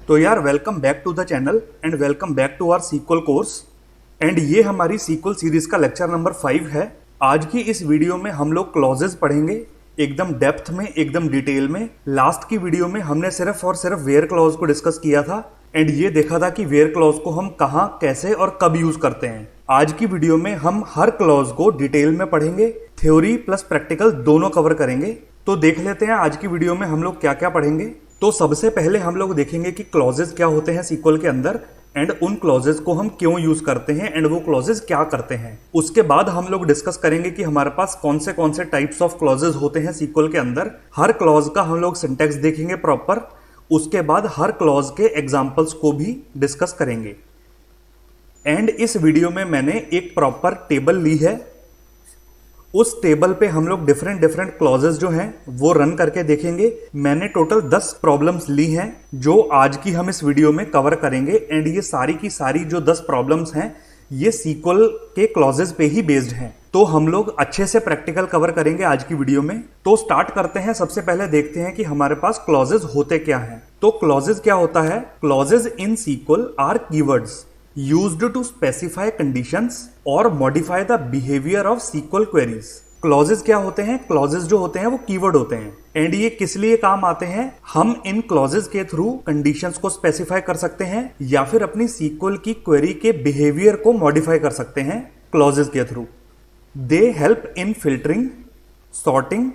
तो यार welcome back to the channel and welcome back to our sequel course and ये हमारी sequel series का लेक्चर नंबर 5 है। आज की इस वीडियो में हम लोग क्लॉजेज पढ़ेंगे एकदम डेप्थ में, एकदम डिटेल में। लास्ट की वीडियो में हमने सिर्फ और सिर्फ वेयर क्लॉज को डिस्कस किया था एंड ये देखा था कि वेयर क्लॉज को हम कहाँ, कैसे और कब यूज करते हैं। आज की वीडियो में हम हर क्लॉज को डिटेल में पढ़ेंगे, थ्योरी प्लस प्रैक्टिकल दोनों कवर करेंगे। तो देख लेते हैं आज की वीडियो में हम लोग क्या क्या पढ़ेंगे। तो सबसे पहले हम लोग देखेंगे कि क्लॉजेज क्या होते हैं सीक्वल के अंदर एंड उन क्लॉजेज को हम क्यों यूज करते हैं एंड वो क्लॉजेज क्या करते हैं। उसके बाद हम लोग डिस्कस करेंगे कि हमारे पास कौन से टाइप्स ऑफ क्लॉजेज होते हैं सीक्वल के अंदर। हर क्लॉज का हम लोग सिंटैक्स देखेंगे प्रॉपर। उसके बाद हर क्लॉज के एग्जाम्पल्स को भी डिस्कस करेंगे। एंड इस वीडियो में मैंने एक प्रॉपर टेबल ली है। उस टेबल पे हम लोग डिफरेंट क्लॉजेस जो हैं वो रन करके देखेंगे। मैंने टोटल 10 प्रॉब्लम्स ली हैं जो आज की हम इस वीडियो में कवर करेंगे एंड ये सारी की सारी जो 10 प्रॉब्लम्स हैं ये सीक्वल के क्लॉजेस पे ही बेस्ड हैं। तो हम लोग अच्छे से प्रैक्टिकल कवर करेंगे आज की वीडियो में। तो स्टार्ट करते हैं। सबसे पहले देखते हैं कि हमारे पास क्लॉजेस होते क्या हैं। तो क्लॉजेस क्या होता है? Clauses in sequel are keywords used to specify conditions or modify the behavior of SQL queries। Clauses क्या होते हैं? क्लॉजेज जो होते हैं वो कीवर्ड होते हैं एंड ये किस लिए काम आते हैं? हम इन क्लॉजेज के थ्रू कंडीशंस को स्पेसिफाई कर सकते हैं या फिर अपनी सीक्वल की क्वेरी के बिहेवियर को मॉडिफाई कर सकते हैं क्लॉजेज के थ्रू। They help in filtering, sorting,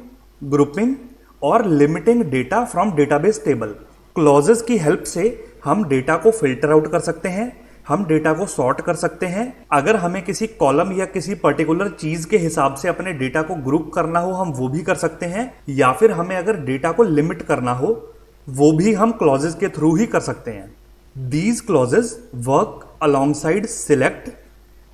grouping और limiting data from database table. Clauses की हेल्प से हम डेटा को फिल्टर आउट कर सकते हैं, हम डेटा को सॉर्ट कर सकते हैं। अगर हमें किसी कॉलम या किसी पर्टिकुलर चीज के हिसाब से अपने डेटा को ग्रुप करना हो हम वो भी कर सकते हैं, या फिर हमें अगर डेटा को लिमिट करना हो वो भी हम क्लॉजेज के थ्रू ही कर सकते हैं। These clauses work alongside select,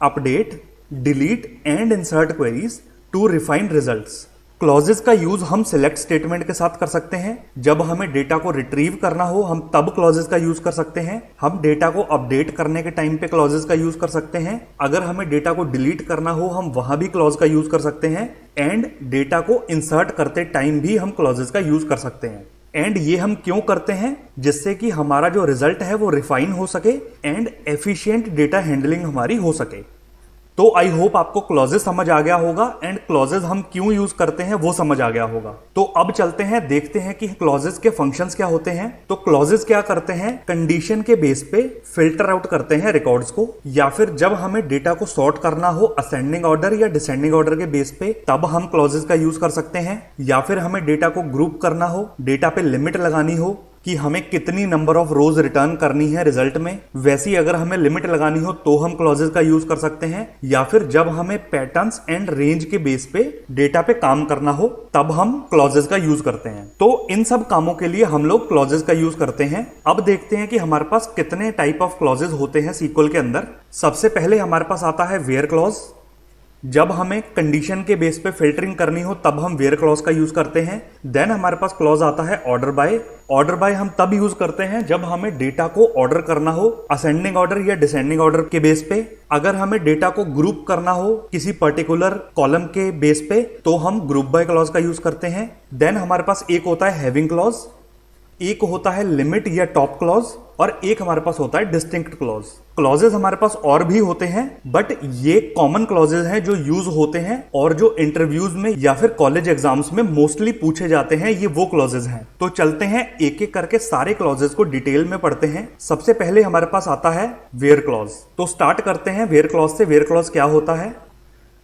update, delete and insert queries to refine results. Clauses का यूज हम सिलेक्ट स्टेटमेंट के साथ कर सकते हैं। जब हमें डेटा को रिट्रीव करना हो हम तब क्लॉजेज का यूज कर सकते हैं। हम डेटा को अपडेट करने के टाइम पे क्लॉजेज का यूज कर सकते हैं। अगर हमें डेटा को डिलीट करना हो हम वहां भी क्लॉज का यूज कर सकते हैं एंड डेटा को इंसर्ट करते टाइम भी हम क्लॉजेज का यूज कर सकते हैं। एंड ये हम क्यों करते हैं? जिससे कि हमारा जो रिजल्ट है वो रिफाइन हो सके एंड एफिशिएंट डेटा हैंडलिंग हमारी हो सके। तो आई होप आपको क्लॉजेज समझ आ गया होगा एंड क्लॉजेज हम क्यों यूज करते हैं वो समझ आ गया होगा। तो अब चलते हैं, देखते हैं कि क्लॉजेज के फंक्शंस क्या होते हैं। तो क्लॉजेज क्या करते हैं? कंडीशन के बेस पे फिल्टर आउट करते हैं रिकॉर्ड्स को, या फिर जब हमें डेटा को सॉर्ट करना हो असेंडिंग ऑर्डर या डिसेंडिंग ऑर्डर के बेस पे तब हम क्लॉजेज का यूज कर सकते हैं। या फिर हमें डेटा को ग्रुप करना हो, डेटा पे लिमिट लगानी हो कि हमें कितनी नंबर ऑफ रोज रिटर्न करनी है रिजल्ट में, वैसी अगर हमें लिमिट लगानी हो तो हम क्लॉजेज का यूज कर सकते हैं। या फिर जब हमें पैटर्न्स एंड रेंज के बेस पे डेटा पे काम करना हो तब हम क्लॉजेज का यूज करते हैं। तो इन सब कामों के लिए हम लोग क्लॉजेज का यूज करते हैं। अब देखते हैं कि हमारे पास कितने टाइप ऑफ क्लॉजेज होते हैं सीक्वल के अंदर। सबसे पहले हमारे पास आता है वेयर क्लॉज। जब हमें कंडीशन के बेस पे फिल्टरिंग करनी हो तब हम वेयर क्लॉज का यूज करते हैं। देन हमारे पास क्लॉज आता है ऑर्डर बाय। ऑर्डर बाय हम तब यूज करते हैं जब हमें डेटा को ऑर्डर करना हो असेंडिंग ऑर्डर या डिसेंडिंग ऑर्डर के बेस पे। अगर हमें डेटा को ग्रुप करना हो किसी पर्टिकुलर कॉलम के बेस पे तो हम ग्रुप बाय क्लॉज का यूज करते हैं। देन हमारे पास एक होता है हैविंग क्लॉज, एक होता है लिमिट या टॉप क्लॉज और एक हमारे पास होता है डिस्टिंक्ट क्लॉज। क्लॉजेज हमारे पास और भी होते हैं बट ये कॉमन क्लॉजेज हैं जो यूज होते हैं और जो इंटरव्यूज में या फिर कॉलेज एग्जाम्स में मोस्टली पूछे जाते हैं, ये वो क्लॉजेज हैं। तो चलते हैं एक एक करके सारे क्लॉजेज को डिटेल में पढ़ते हैं। सबसे पहले हमारे पास आता है वेयर क्लॉज। तो स्टार्ट करते हैं वेयर क्लॉज से। वेयर क्लॉज क्या होता है?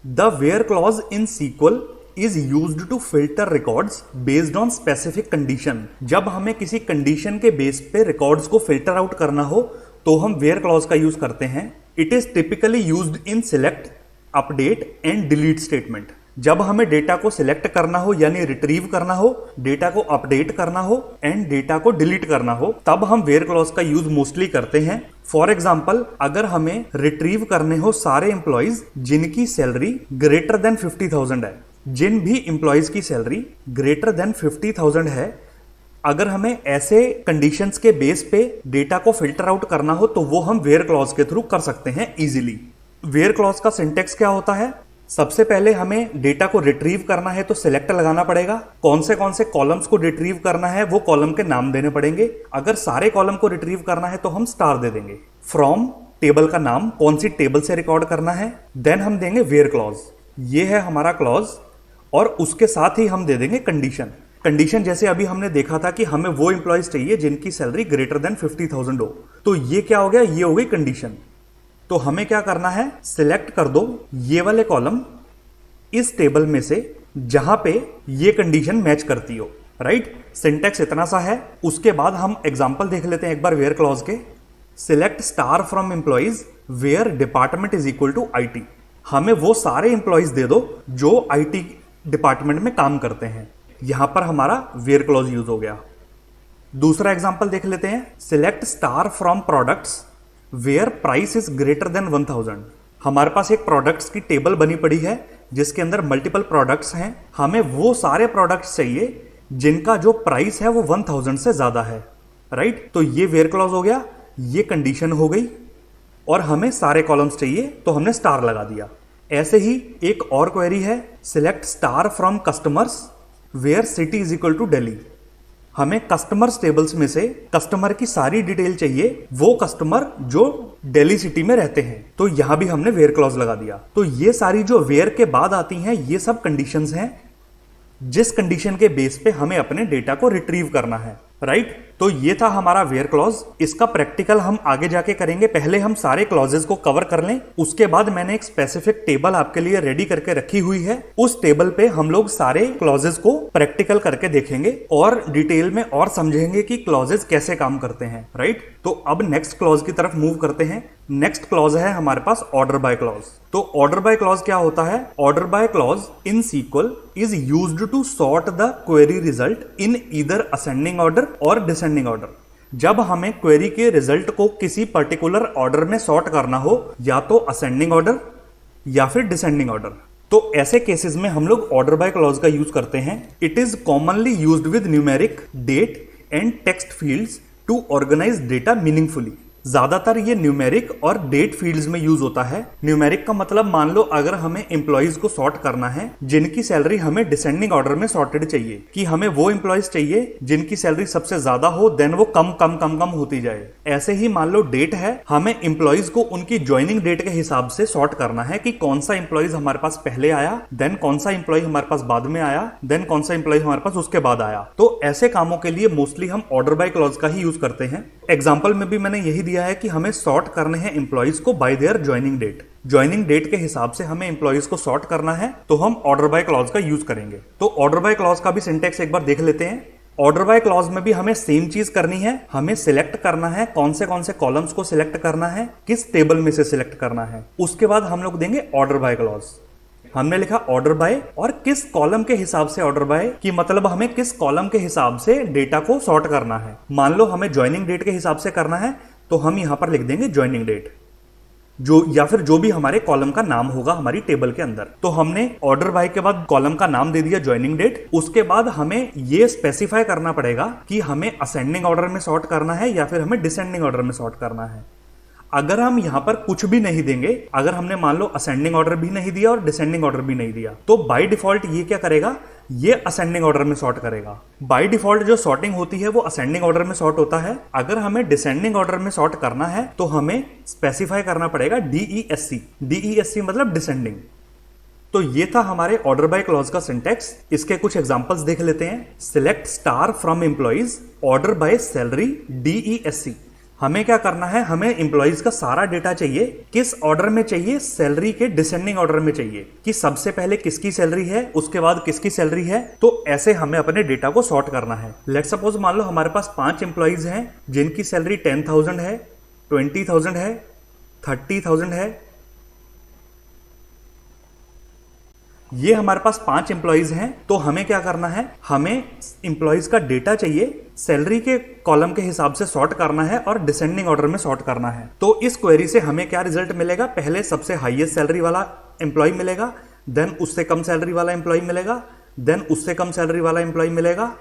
The where clause in sequel is used to filter records based on specific condition। जब हमें किसी कंडीशन के बेस पे रिकॉर्ड्स को फिल्टर आउट करना हो तो हम वेयर क्लॉज का यूज करते हैं। It is typically used in select, update and delete statement. जब हमें डेटा को सिलेक्ट करना हो यानी रिट्रीव करना हो, डेटा को अपडेट करना हो एंड डेटा को डिलीट करना हो तब हम वेयर क्लॉज का यूज मोस्टली करते हैं। फॉर एग्जाम्पल, अगर हमें रिट्रीव करने हो सारे एम्प्लॉइज जिनकी सैलरी ग्रेटर देन 50,000 है, जिन भी एम्प्लॉइज की सैलरी ग्रेटर देन 50,000 है, अगर हमें ऐसे कंडीशंस के बेस पे डेटा को फिल्टर आउट करना हो तो वो हम वेयर क्लॉज के थ्रू कर सकते हैं इजीली। वेयर क्लॉज का सिंटेक्स क्या होता है? सबसे पहले हमें डेटा को रिट्रीव करना है तो सिलेक्ट लगाना पड़ेगा। कौन से कॉलम्स को रिट्रीव करना है वो कॉलम के नाम देने पड़ेंगे। अगर सारे कॉलम को रिट्रीव करना है तो हम स्टार दे देंगे। फ्रॉम टेबल का नाम, कौन सी टेबल से रिकॉर्ड करना है। देन हम देंगे वेयर क्लॉज, ये है हमारा क्लॉज, और उसके साथ ही हम दे देंगे कंडीशन। कंडीशन जैसे अभी हमने देखा था कि हमें वो एम्प्लॉयज चाहिए जिनकी सैलरी ग्रेटर देन 50,000 हो, तो ये क्या हो गया, ये हो गई कंडीशन। तो हमें क्या करना है, सिलेक्ट कर दो ये वाले कॉलम इस टेबल में से जहां पे ये कंडीशन मैच करती हो। राइट, सिंटेक्स इतना सा है। उसके बाद हम एग्जांपल देख लेते हैं एक बार वेयर क्लॉज के। Select star from employees where department is equal to IT। हमें वो सारे एम्प्लॉइज दे दो जो IT डिपार्टमेंट में काम करते हैं। यहां पर हमारा वेयर क्लॉज यूज हो गया। दूसरा एग्जांपल देख लेते हैं। Select star from products where price is greater than 1000। हमारे पास एक प्रोडक्ट्स की टेबल बनी पड़ी है जिसके अंदर मल्टीपल प्रोडक्ट्स हैं। हमें वो सारे प्रोडक्ट्स चाहिए जिनका जो प्राइस है वो 1000 से ज्यादा है। राइट, तो ये वेयर क्लॉज हो गया, ये कंडीशन हो गई, और हमें सारे कॉलम्स चाहिए तो हमने स्टार लगा दिया। ऐसे ही एक और क्वेरी है, select star from customers where city is equal to Delhi. हमें कस्टमर्स टेबल्स में से कस्टमर की सारी डिटेल चाहिए, वो कस्टमर जो दिल्ली सिटी में रहते हैं, तो यहां भी हमने वेयर क्लॉज लगा दिया। तो ये सारी जो वेयर के बाद आती हैं ये सब कंडीशंस हैं जिस कंडीशन के बेस पे हमें अपने डेटा को रिट्रीव करना है। राइट, तो ये था हमारा वेयर क्लॉज। इसका प्रैक्टिकल हम आगे जाके करेंगे। पहले हम सारे क्लॉजेस को कवर कर लें, उसके बाद मैंने एक स्पेसिफिक टेबल आपके लिए रेडी करके रखी हुई है। उस टेबल पे हम लोग सारे क्लॉजेस को प्रैक्टिकल करके देखेंगे और डिटेल में और समझेंगे कि क्लॉजेस कैसे काम करते हैं। राइट, तो अब नेक्स्ट क्लॉज की तरफ मूव करते हैं। नेक्स्ट क्लॉज है हमारे पास ऑर्डर बाय क्लॉज। तो ऑर्डर बाय क्लॉज क्या होता है? Order by clause in SQL is used to sort the query result in either ascending order और डिसेंडिंग ऑर्डर। जब हमें क्वेरी के रिजल्ट को किसी पर्टिकुलर ऑर्डर में सॉर्ट करना हो, या तो असेंडिंग ऑर्डर या फिर डिसेंडिंग ऑर्डर, तो ऐसे केसेस में हम लोग ऑर्डर बाय क्लॉज का यूज करते हैं। It is commonly used with numeric, date and text fields to organise data meaningfully. ज्यादातर ये न्यूमेरिक और डेट फील्ड्स में यूज होता है। न्यूमेरिक का मतलब, मान लो अगर हमें एम्प्लॉइज को सॉर्ट करना है जिनकी सैलरी हमें डिसेंडिंग ऑर्डर में सॉर्टेड चाहिए, कि हमें वो एम्प्लॉइज चाहिए जिनकी सैलरी सबसे ज्यादा हो, देन वो कम कम कम कम होती जाए। ऐसे ही मान लो डेट है, हमें एम्प्लॉइज को उनकी ज्वाइनिंग डेट के हिसाब से सॉर्ट करना है कि कौन सा एम्प्लॉइज हमारे पास पहले आया, देन कौन सा एम्प्लॉय हमारे पास बाद में आया, देन कौन सा एम्प्लॉय हमारे पास उसके बाद आया। तो ऐसे कामों के लिए मोस्टली हम ऑर्डर बाय क्लॉज का ही यूज करते हैं। एग्जाम्पल में भी मैंने यही दिया है कि हमें सॉर्ट करने हैं एम्प्लॉइज को by their joining date. Joining date के हिसाब से हमें एम्प्लॉइज को सॉर्ट करना है, तो हम ऑर्डर बाय क्लॉज का यूज करेंगे। तो ऑर्डर बाय क्लॉज का भी सिंटेक्स एक बार देख लेते हैं। ऑर्डर बाय क्लॉज में भी हमें सेम चीज करनी है। हमें सिलेक्ट करना है कौन से कॉलम्स को सिलेक्ट करना है, किस टेबल में से सिलेक्ट करना है। उसके बाद हम लोग देंगे ऑर्डर बाय क्लॉज। हमने लिखा ऑर्डर बाय, और किस कॉलम के हिसाब से ऑर्डर बाय, कि मतलब हमें किस कॉलम के हिसाब से डेटा को सॉर्ट करना है। मान लो हमें ज्वाइनिंग डेट के हिसाब से करना है, तो हम यहां पर लिख देंगे ज्वाइनिंग डेट, जो या फिर जो भी हमारे कॉलम का नाम होगा हमारी टेबल के अंदर। तो हमने ऑर्डर बाय के बाद कॉलम का नाम दे दिया ज्वाइनिंग डेट। उसके बाद हमें यह स्पेसिफाई करना पड़ेगा कि हमें असेंडिंग ऑर्डर में सॉर्ट करना है या फिर हमें डिसेंडिंग ऑर्डर में सॉर्ट करना है। अगर हम यहां पर कुछ भी नहीं देंगे, अगर हमने मान लो असेंडिंग ऑर्डर भी नहीं दिया और डिसेंडिंग ऑर्डर भी नहीं दिया, तो बाय डिफॉल्ट ये क्या करेगा, ये असेंडिंग ऑर्डर में सॉर्ट करेगा। बाय डिफॉल्ट जो सॉर्टिंग होती है वो असेंडिंग ऑर्डर में सॉर्ट होता है। अगर हमें डिसेंडिंग ऑर्डर में सॉर्ट करना है तो हमें स्पेसिफाई करना पड़ेगा DESC। DESC मतलब डिसेंडिंग। तो ये था हमारे ऑर्डर बाय क्लॉज का सिंटेक्स। इसके कुछ एग्जांपल्स देख लेते हैं। Select star from employees, order by salary, DESC। हमें क्या करना है, हमें एम्प्लॉइज का सारा डेटा चाहिए। किस ऑर्डर में चाहिए? सैलरी के डिसेंडिंग ऑर्डर में चाहिए, कि सबसे पहले किसकी सैलरी है, उसके बाद किसकी सैलरी है। तो ऐसे हमें अपने डेटा को सॉर्ट करना है। लेट्स सपोज मान लो हमारे पास 5 एम्प्लॉइज हैं जिनकी सैलरी 10,000 है, 20,000 है, 30,000 है। ये हमारे पास 5 एम्प्लॉइज हैं। तो हमें क्या करना है, हमें एम्प्लॉइज का डेटा चाहिए, सैलरी के कॉलम के हिसाब से सॉर्ट करना है और डिसेंडिंग ऑर्डर में सॉर्ट करना है। तो इस क्वेरी से हमें क्या रिजल्ट मिलेगा, पहले सबसे हाईएस्ट सैलरी वाला एम्प्लॉय मिलेगा, देन उससे कम सैलरी वाला एम्प्लॉय मिलेगा, देन उससे कम सैलरी वाला एम्प्लॉय मिलेगा।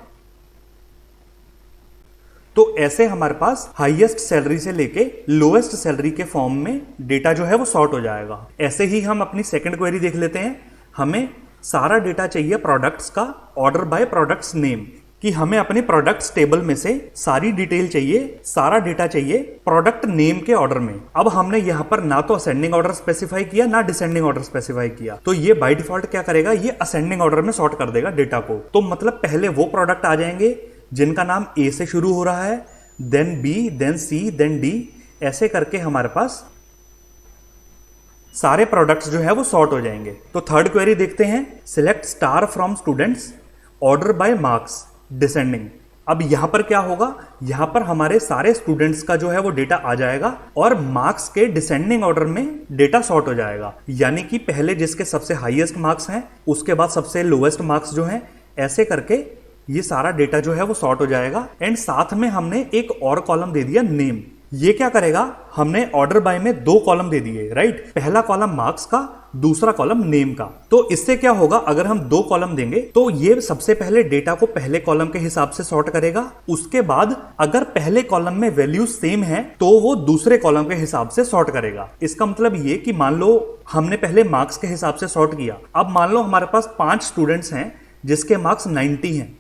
तो ऐसे हमारे पास हाईएस्ट सैलरी से लेके लोएस्ट सैलरी के फॉर्म में डेटा जो है वो सॉर्ट हो जाएगा। ऐसे ही हम अपनी सेकंड क्वेरी देख लेते हैं। हमें सारा डेटा चाहिए प्रोडक्ट्स का ऑर्डर बाय प्रोडक्ट्स नेम, कि हमें अपने प्रोडक्ट्स टेबल में से सारी डिटेल चाहिए, सारा डेटा चाहिए प्रोडक्ट नेम के ऑर्डर में। अब हमने यहाँ पर ना तो असेंडिंग ऑर्डर स्पेसिफाई किया ना डिसेंडिंग ऑर्डर स्पेसिफाई किया, तो ये बाय डिफॉल्ट क्या करेगा, ये असेंडिंग ऑर्डर में सॉर्ट कर देगा डेटा को। तो मतलब पहले वो प्रोडक्ट आ जाएंगे जिनका नाम ए से शुरू हो रहा है, then B, then C, then D, ऐसे करके हमारे पास सारे प्रोडक्ट्स जो है वो सॉर्ट हो जाएंगे। तो थर्ड क्वेरी देखते हैं, select star from students order by marks descending. अब यहां पर क्या होगा, यहां पर हमारे सारे स्टूडेंट्स का जो है वो डेटा आ जाएगा और मार्क्स के डिसेंडिंग ऑर्डर में डेटा सॉर्ट हो जाएगा, यानी कि पहले जिसके सबसे हाईएस्ट मार्क्स हैं उसके बाद सबसे लोएस्ट मार्क्स जो हैं, ऐसे करके ये सारा डेटा जो है वो सॉर्ट हो जाएगा। एंड साथ में हमने एक और कॉलम दे दिया नेम। ये क्या करेगा, हमने ऑर्डर बाय में 2 कॉलम दे दिए, राइट। पहला कॉलम मार्क्स का, दूसरा कॉलम नेम का। तो इससे क्या होगा, अगर हम 2 कॉलम देंगे तो ये सबसे पहले डेटा को पहले कॉलम के हिसाब से सॉर्ट करेगा। उसके बाद अगर पहले कॉलम में वैल्यू सेम है तो वो दूसरे कॉलम के हिसाब से सॉर्ट करेगा। इसका मतलब ये कि मान लो हमने पहले मार्क्स के हिसाब से सॉर्ट किया, अब मान लो हमारे पास 5 स्टूडेंट्स हैं जिसके मार्क्स 90 हैं,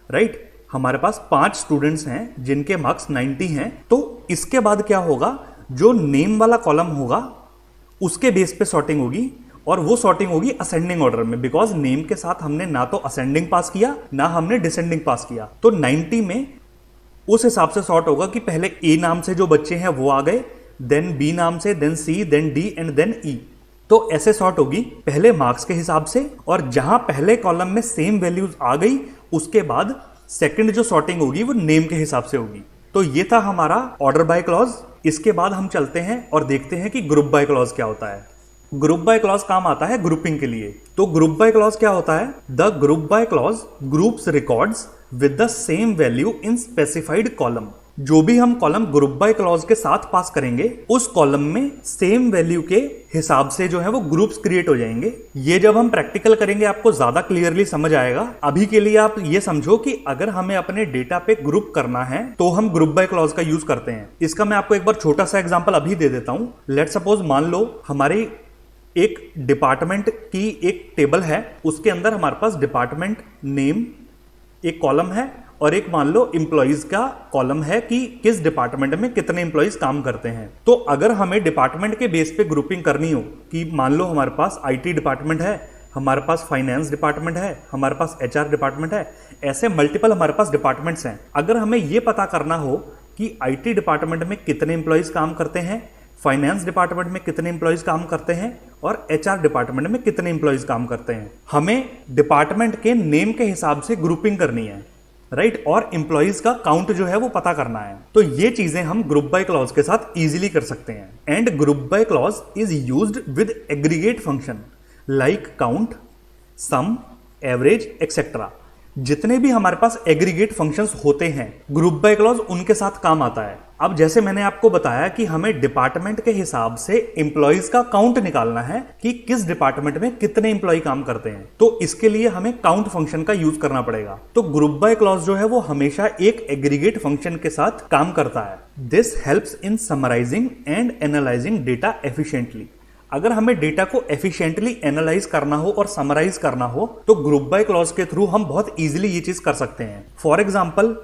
राइट। हमारे पास 5 स्टूडेंट्स हैं जिनके मार्क्स 90 हैं। तो इसके बाद क्या होगा, जो नेम वाला कॉलम होगा उसके बेस पे सॉर्टिंग होगी, और वो सॉर्टिंग होगी असेंडिंग ऑर्डर में, बिकॉज नेम के साथ हमने ना तो असेंडिंग पास किया ना हमने डिसेंडिंग पास किया। तो 90 में उस हिसाब से सॉर्ट होगा कि पहले ए नाम से जो बच्चे हैं वो आ गए, देन बी नाम से, then C, then D and then E. तो ऐसे सॉर्ट होगी पहले मार्क्स के हिसाब से, और जहां पहले कॉलम में सेम वैल्यूज आ गई उसके बाद सेकंड जो सॉर्टिंग होगी वो नेम के हिसाब से होगी। तो ये था हमारा ऑर्डर बाय क्लॉज। इसके बाद हम चलते हैं और देखते हैं कि ग्रुप बाय क्लॉज क्या होता है। ग्रुप बाय क्लॉज काम आता है ग्रुपिंग के लिए। तो ग्रुप बाय क्लॉज क्या होता है, the group by clause groups records with the same value in specified column. जो भी हम कॉलम ग्रुप बाय क्लॉज के साथ पास करेंगे उस कॉलम में सेम वैल्यू के हिसाब से जो है वो ग्रुप्स क्रिएट हो जाएंगे। ये जब हम प्रैक्टिकल करेंगे आपको ज्यादा क्लियरली समझ आएगा। अभी के लिए आप ये समझो कि अगर हमें अपने डेटा पे ग्रुप करना है तो हम ग्रुप बाय क्लॉज का यूज करते हैं। इसका मैं आपको एक बार छोटा सा एग्जांपल अभी दे देता हूं। लेट सपोज मान लो हमारी एक डिपार्टमेंट की एक टेबल है, उसके अंदर हमारे पास डिपार्टमेंट नेम एक कॉलम है और एक मान लो एम्प्लॉइज का कॉलम है कि किस डिपार्टमेंट में कितने एम्प्लॉइज काम करते हैं। तो अगर हमें डिपार्टमेंट के बेस पे ग्रुपिंग करनी हो कि मान लो हमारे पास आईटी डिपार्टमेंट है, हमारे पास फाइनेंस डिपार्टमेंट है, हमारे पास एचआर डिपार्टमेंट है, ऐसे मल्टीपल हमारे पास डिपार्टमेंट्स हैं। अगर हमें ये पता करना हो कि आईटी डिपार्टमेंट में कितने एम्प्लॉइज काम करते हैं, फाइनेंस डिपार्टमेंट में कितने एम्प्लॉइज काम करते हैं और एचआर डिपार्टमेंट में कितने एम्प्लॉइज काम करते हैं, हमें डिपार्टमेंट के नेम के हिसाब से ग्रुपिंग करनी है, राइट। और एम्प्लॉइज का काउंट जो है वो पता करना है। तो ये चीजें हम ग्रुप बाय क्लॉज के साथ इजीली कर सकते हैं। And group by clause is used with aggregate function like count, sum, average etcetera. जितने भी हमारे पास एग्रीगेट फंक्शंस होते हैं ग्रुप बाय क्लॉज उनके साथ काम आता है। अब जैसे मैंने आपको बताया कि हमें डिपार्टमेंट के हिसाब से एम्प्लॉइज का काउंट निकालना है कि किस डिपार्टमेंट में कितने एम्प्लॉय काम करते हैं, तो इसके लिए हमें काउंट फंक्शन का यूज करना पड़ेगा। तो ग्रुप बाय क्लॉज जो है वो हमेशा एक एग्रीगेट फंक्शन के साथ काम करता है। This helps in summarizing and analyzing data efficiently. अगर हमें डेटा को एफिशिएंटली एनालाइज करना हो और समराइज करना हो तो ग्रुप बाय क्लॉज के थ्रू हम बहुत इजीली ये चीज कर सकते हैं। For example,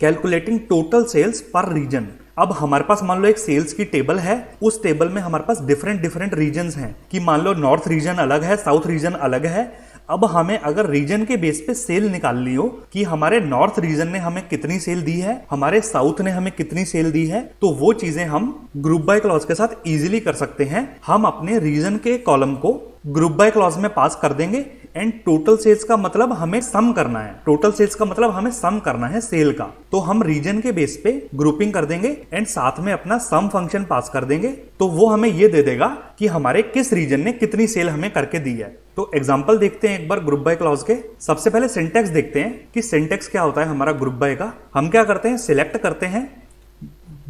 calculating total sales per region. अब हमारे पास मान लो एक सेल्स की टेबल है, उस टेबल में हमारे पास डिफरेंट रीजन्स हैं कि मान लो नॉर्थ रीजन अलग है, साउथ रीजन अलग है। अब हमें अगर रीजन के बेस पे सेल निकालनी हो कि हमारे नॉर्थ रीजन ने हमें कितनी सेल दी है, हमारे साउथ ने हमें कितनी सेल दी है, तो वो चीजें हम ग्रुप बाय क्लॉज के साथ इजीली कर सकते हैं। हम अपने रीजन के कॉलम को ग्रुप बाय क्लॉज में पास कर देंगे एंड टोटल सेल्स का मतलब हमें सम करना है, टोटल सेल्स का मतलब हमें सम करना है सेल का। तो हम रीजन के बेस पे ग्रुपिंग कर देंगे एंड साथ में अपना सम फंक्शन पास कर देंगे, तो वो हमें ये दे देगा कि हमारे किस रीजन ने कितनी सेल हमें करके दी है। तो एग्जांपल देखते हैं एक बार ग्रुप बाय क्लॉज के। सबसे पहले सिंटेक्स देखते हैं कि सिंटेक्स क्या होता है हमारा ग्रुप बाय का। हम क्या करते हैं, सिलेक्ट करते हैं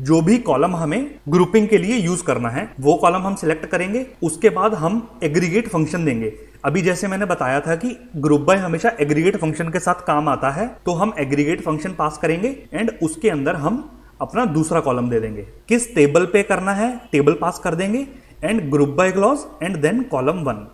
जो भी कॉलम हमें ग्रुपिंग के लिए यूज करना है वो कॉलम हम सिलेक्ट करेंगे। उसके बाद हम एग्रीगेट फंक्शन देंगे। अभी जैसे मैंने बताया था कि ग्रुप बाय हमेशा एग्रीगेट फंक्शन के साथ काम आता है, तो हम एग्रीगेट फंक्शन पास करेंगे एंड उसके अंदर हम अपना दूसरा कॉलम दे देंगे। किस टेबल पे करना है, टेबल पास कर देंगे and group by clause and then column 1,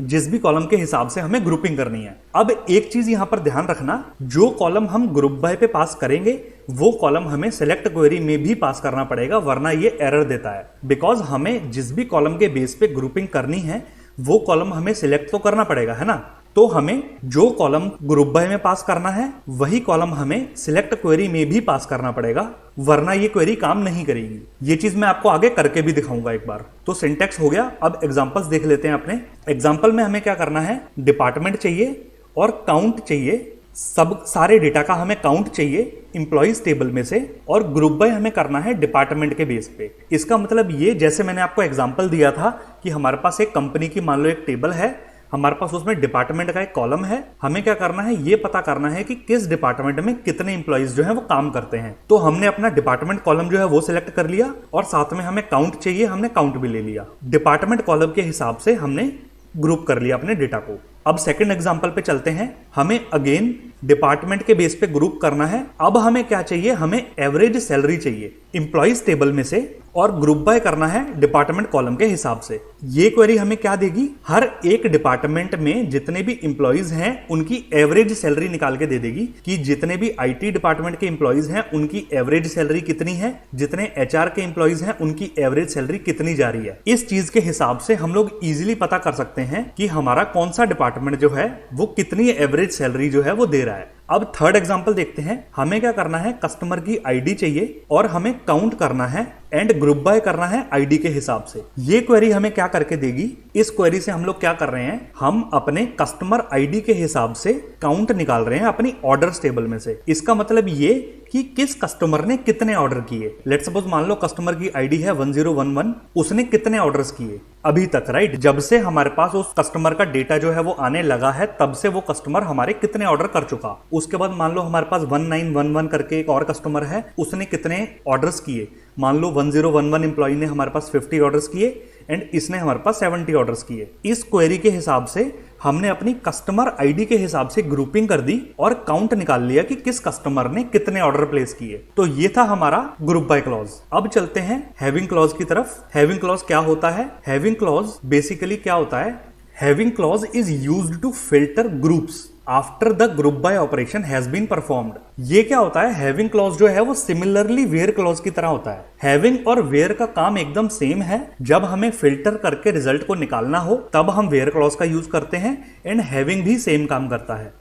जिस भी कॉलम के हिसाब से हमें ग्रुपिंग करनी है। अब एक चीज यहां पर ध्यान रखना, जो कॉलम हम ग्रुप बाय पे पास करेंगे वो कॉलम हमें सिलेक्ट क्वेरी में भी पास करना पड़ेगा, वरना ये एरर देता है। बिकॉज हमें जिस भी कॉलम के बेस पे ग्रुपिंग करनी है वो कॉलम हमें सिलेक्ट तो करना पड़ेगा, है ना। तो हमें जो कॉलम ग्रुप बाय में पास करना है वही कॉलम हमें सिलेक्ट क्वेरी में भी पास करना पड़ेगा, वरना ये क्वेरी काम नहीं करेगी। ये चीज मैं आपको आगे करके भी दिखाऊंगा एक बार। तो सिंटैक्स हो गया, अब एग्जांपल्स देख लेते हैं अपने। एग्जांपल में हमें क्या करना है, डिपार्टमेंट चाहिए और काउंट चाहिए, सब सारे डेटा का हमें काउंट चाहिए इंप्लॉइज टेबल में से, और ग्रुप बाय हमें करना है डिपार्टमेंट के बेस पे। इसका मतलब ये, जैसे मैंने आपको एग्जांपल दिया था कि हमारे पास एक कंपनी की मान लो एक टेबल है, हमारे पास उसमें डिपार्टमेंट का एक कॉलम है, हमें क्या करना है, ये पता करना है कि किस डिपार्टमेंट में कितने इंप्लॉइज जो है वो काम करते हैं। तो हमने अपना डिपार्टमेंट कॉलम जो है वो सिलेक्ट कर लिया और साथ में हमें काउंट चाहिए, हमने काउंट भी ले लिया। डिपार्टमेंट कॉलम के हिसाब से हमने ग्रुप कर लिया अपने डेटा को। अब सेकंड एग्जांपल पे चलते हैं। हमें अगेन डिपार्टमेंट के बेस पे ग्रुप करना है। अब हमें क्या चाहिए, हमें एवरेज सैलरी चाहिए इंप्लॉइज टेबल में से, और ग्रुप बाय करना है डिपार्टमेंट कॉलम के हिसाब से। ये क्वेरी हमें क्या देगी, हर एक डिपार्टमेंट में जितने भी इंप्लॉइज हैं उनकी एवरेज सैलरी निकाल के दे देगी कि जितने भी आईटी डिपार्टमेंट के इंप्लॉइज हैं उनकी एवरेज सैलरी कितनी है, जितने एचआर के इंप्लॉइज हैं उनकी एवरेज सैलरी कितनी जा रही है। इस चीज के हिसाब से हम लोग इजीली पता कर सकते हैं कि हमारा कौन सा डिपार्टमेंट जो है वो कितनी एवरेज सैलरी जो है वो दे रहा है। अब थर्ड एग्जांपल देखते हैं। हमें क्या करना है, कस्टमर की आईडी चाहिए और हमें काउंट करना है एंड ग्रुप बाय करना है आईडी के हिसाब से। ये क्वेरी हमें क्या करके देगी, इस क्वेरी से हम लोग क्या कर रहे हैं, हम अपने कस्टमर आईडी के हिसाब से काउंट निकाल रहे हैं अपनी ऑर्डर्स टेबल में से। इसका मतलब ये कि किस कस्टमर ने कितने ऑर्डर किए। लेट्स सपोज मान लो कस्टमर की आईडी है 1011, उसने कितने ऑर्डर्स किए अभी तक, राइट। जब से हमारे पास उस कस्टमर का डेटा जो है वो आने लगा है तब से वो कस्टमर हमारे कितने ऑर्डर कर चुका। उसके बाद मान लो हमारे पास 1911 करके एक और कस्टमर है, उसने कितने ऑर्डर्स किए। मान लो 1011 एम्प्लॉय ने हमारे पास 50 ऑर्डर्स किए एंड इसने हमारे पास 70 ऑर्डर्स किए। इस क्वेरी के हिसाब से हमने अपनी कस्टमर आईडी के हिसाब से ग्रुपिंग कर दी और काउंट निकाल लिया कि किस कस्टमर ने कितने ऑर्डर प्लेस किए। तो ये था हमारा ग्रुप बाय क्लॉज। अब चलते हैं हैविंग क्लॉज की तरफ। हैविंग क्लॉज क्या होता है, हैविंग क्लॉज बेसिकली क्या होता है, having clause is used to filter groups after the group by operation has been performed. ये क्या होता है, हैविंग क्लॉज जो है वो सिमिलरली वेयर क्लॉज की तरह होता है। हैविंग और वेयर का काम एकदम सेम है। जब हमें फिल्टर करके रिजल्ट को निकालना हो तब हम वेयर क्लॉज का यूज करते हैं एंड हैविंग भी सेम काम करता है।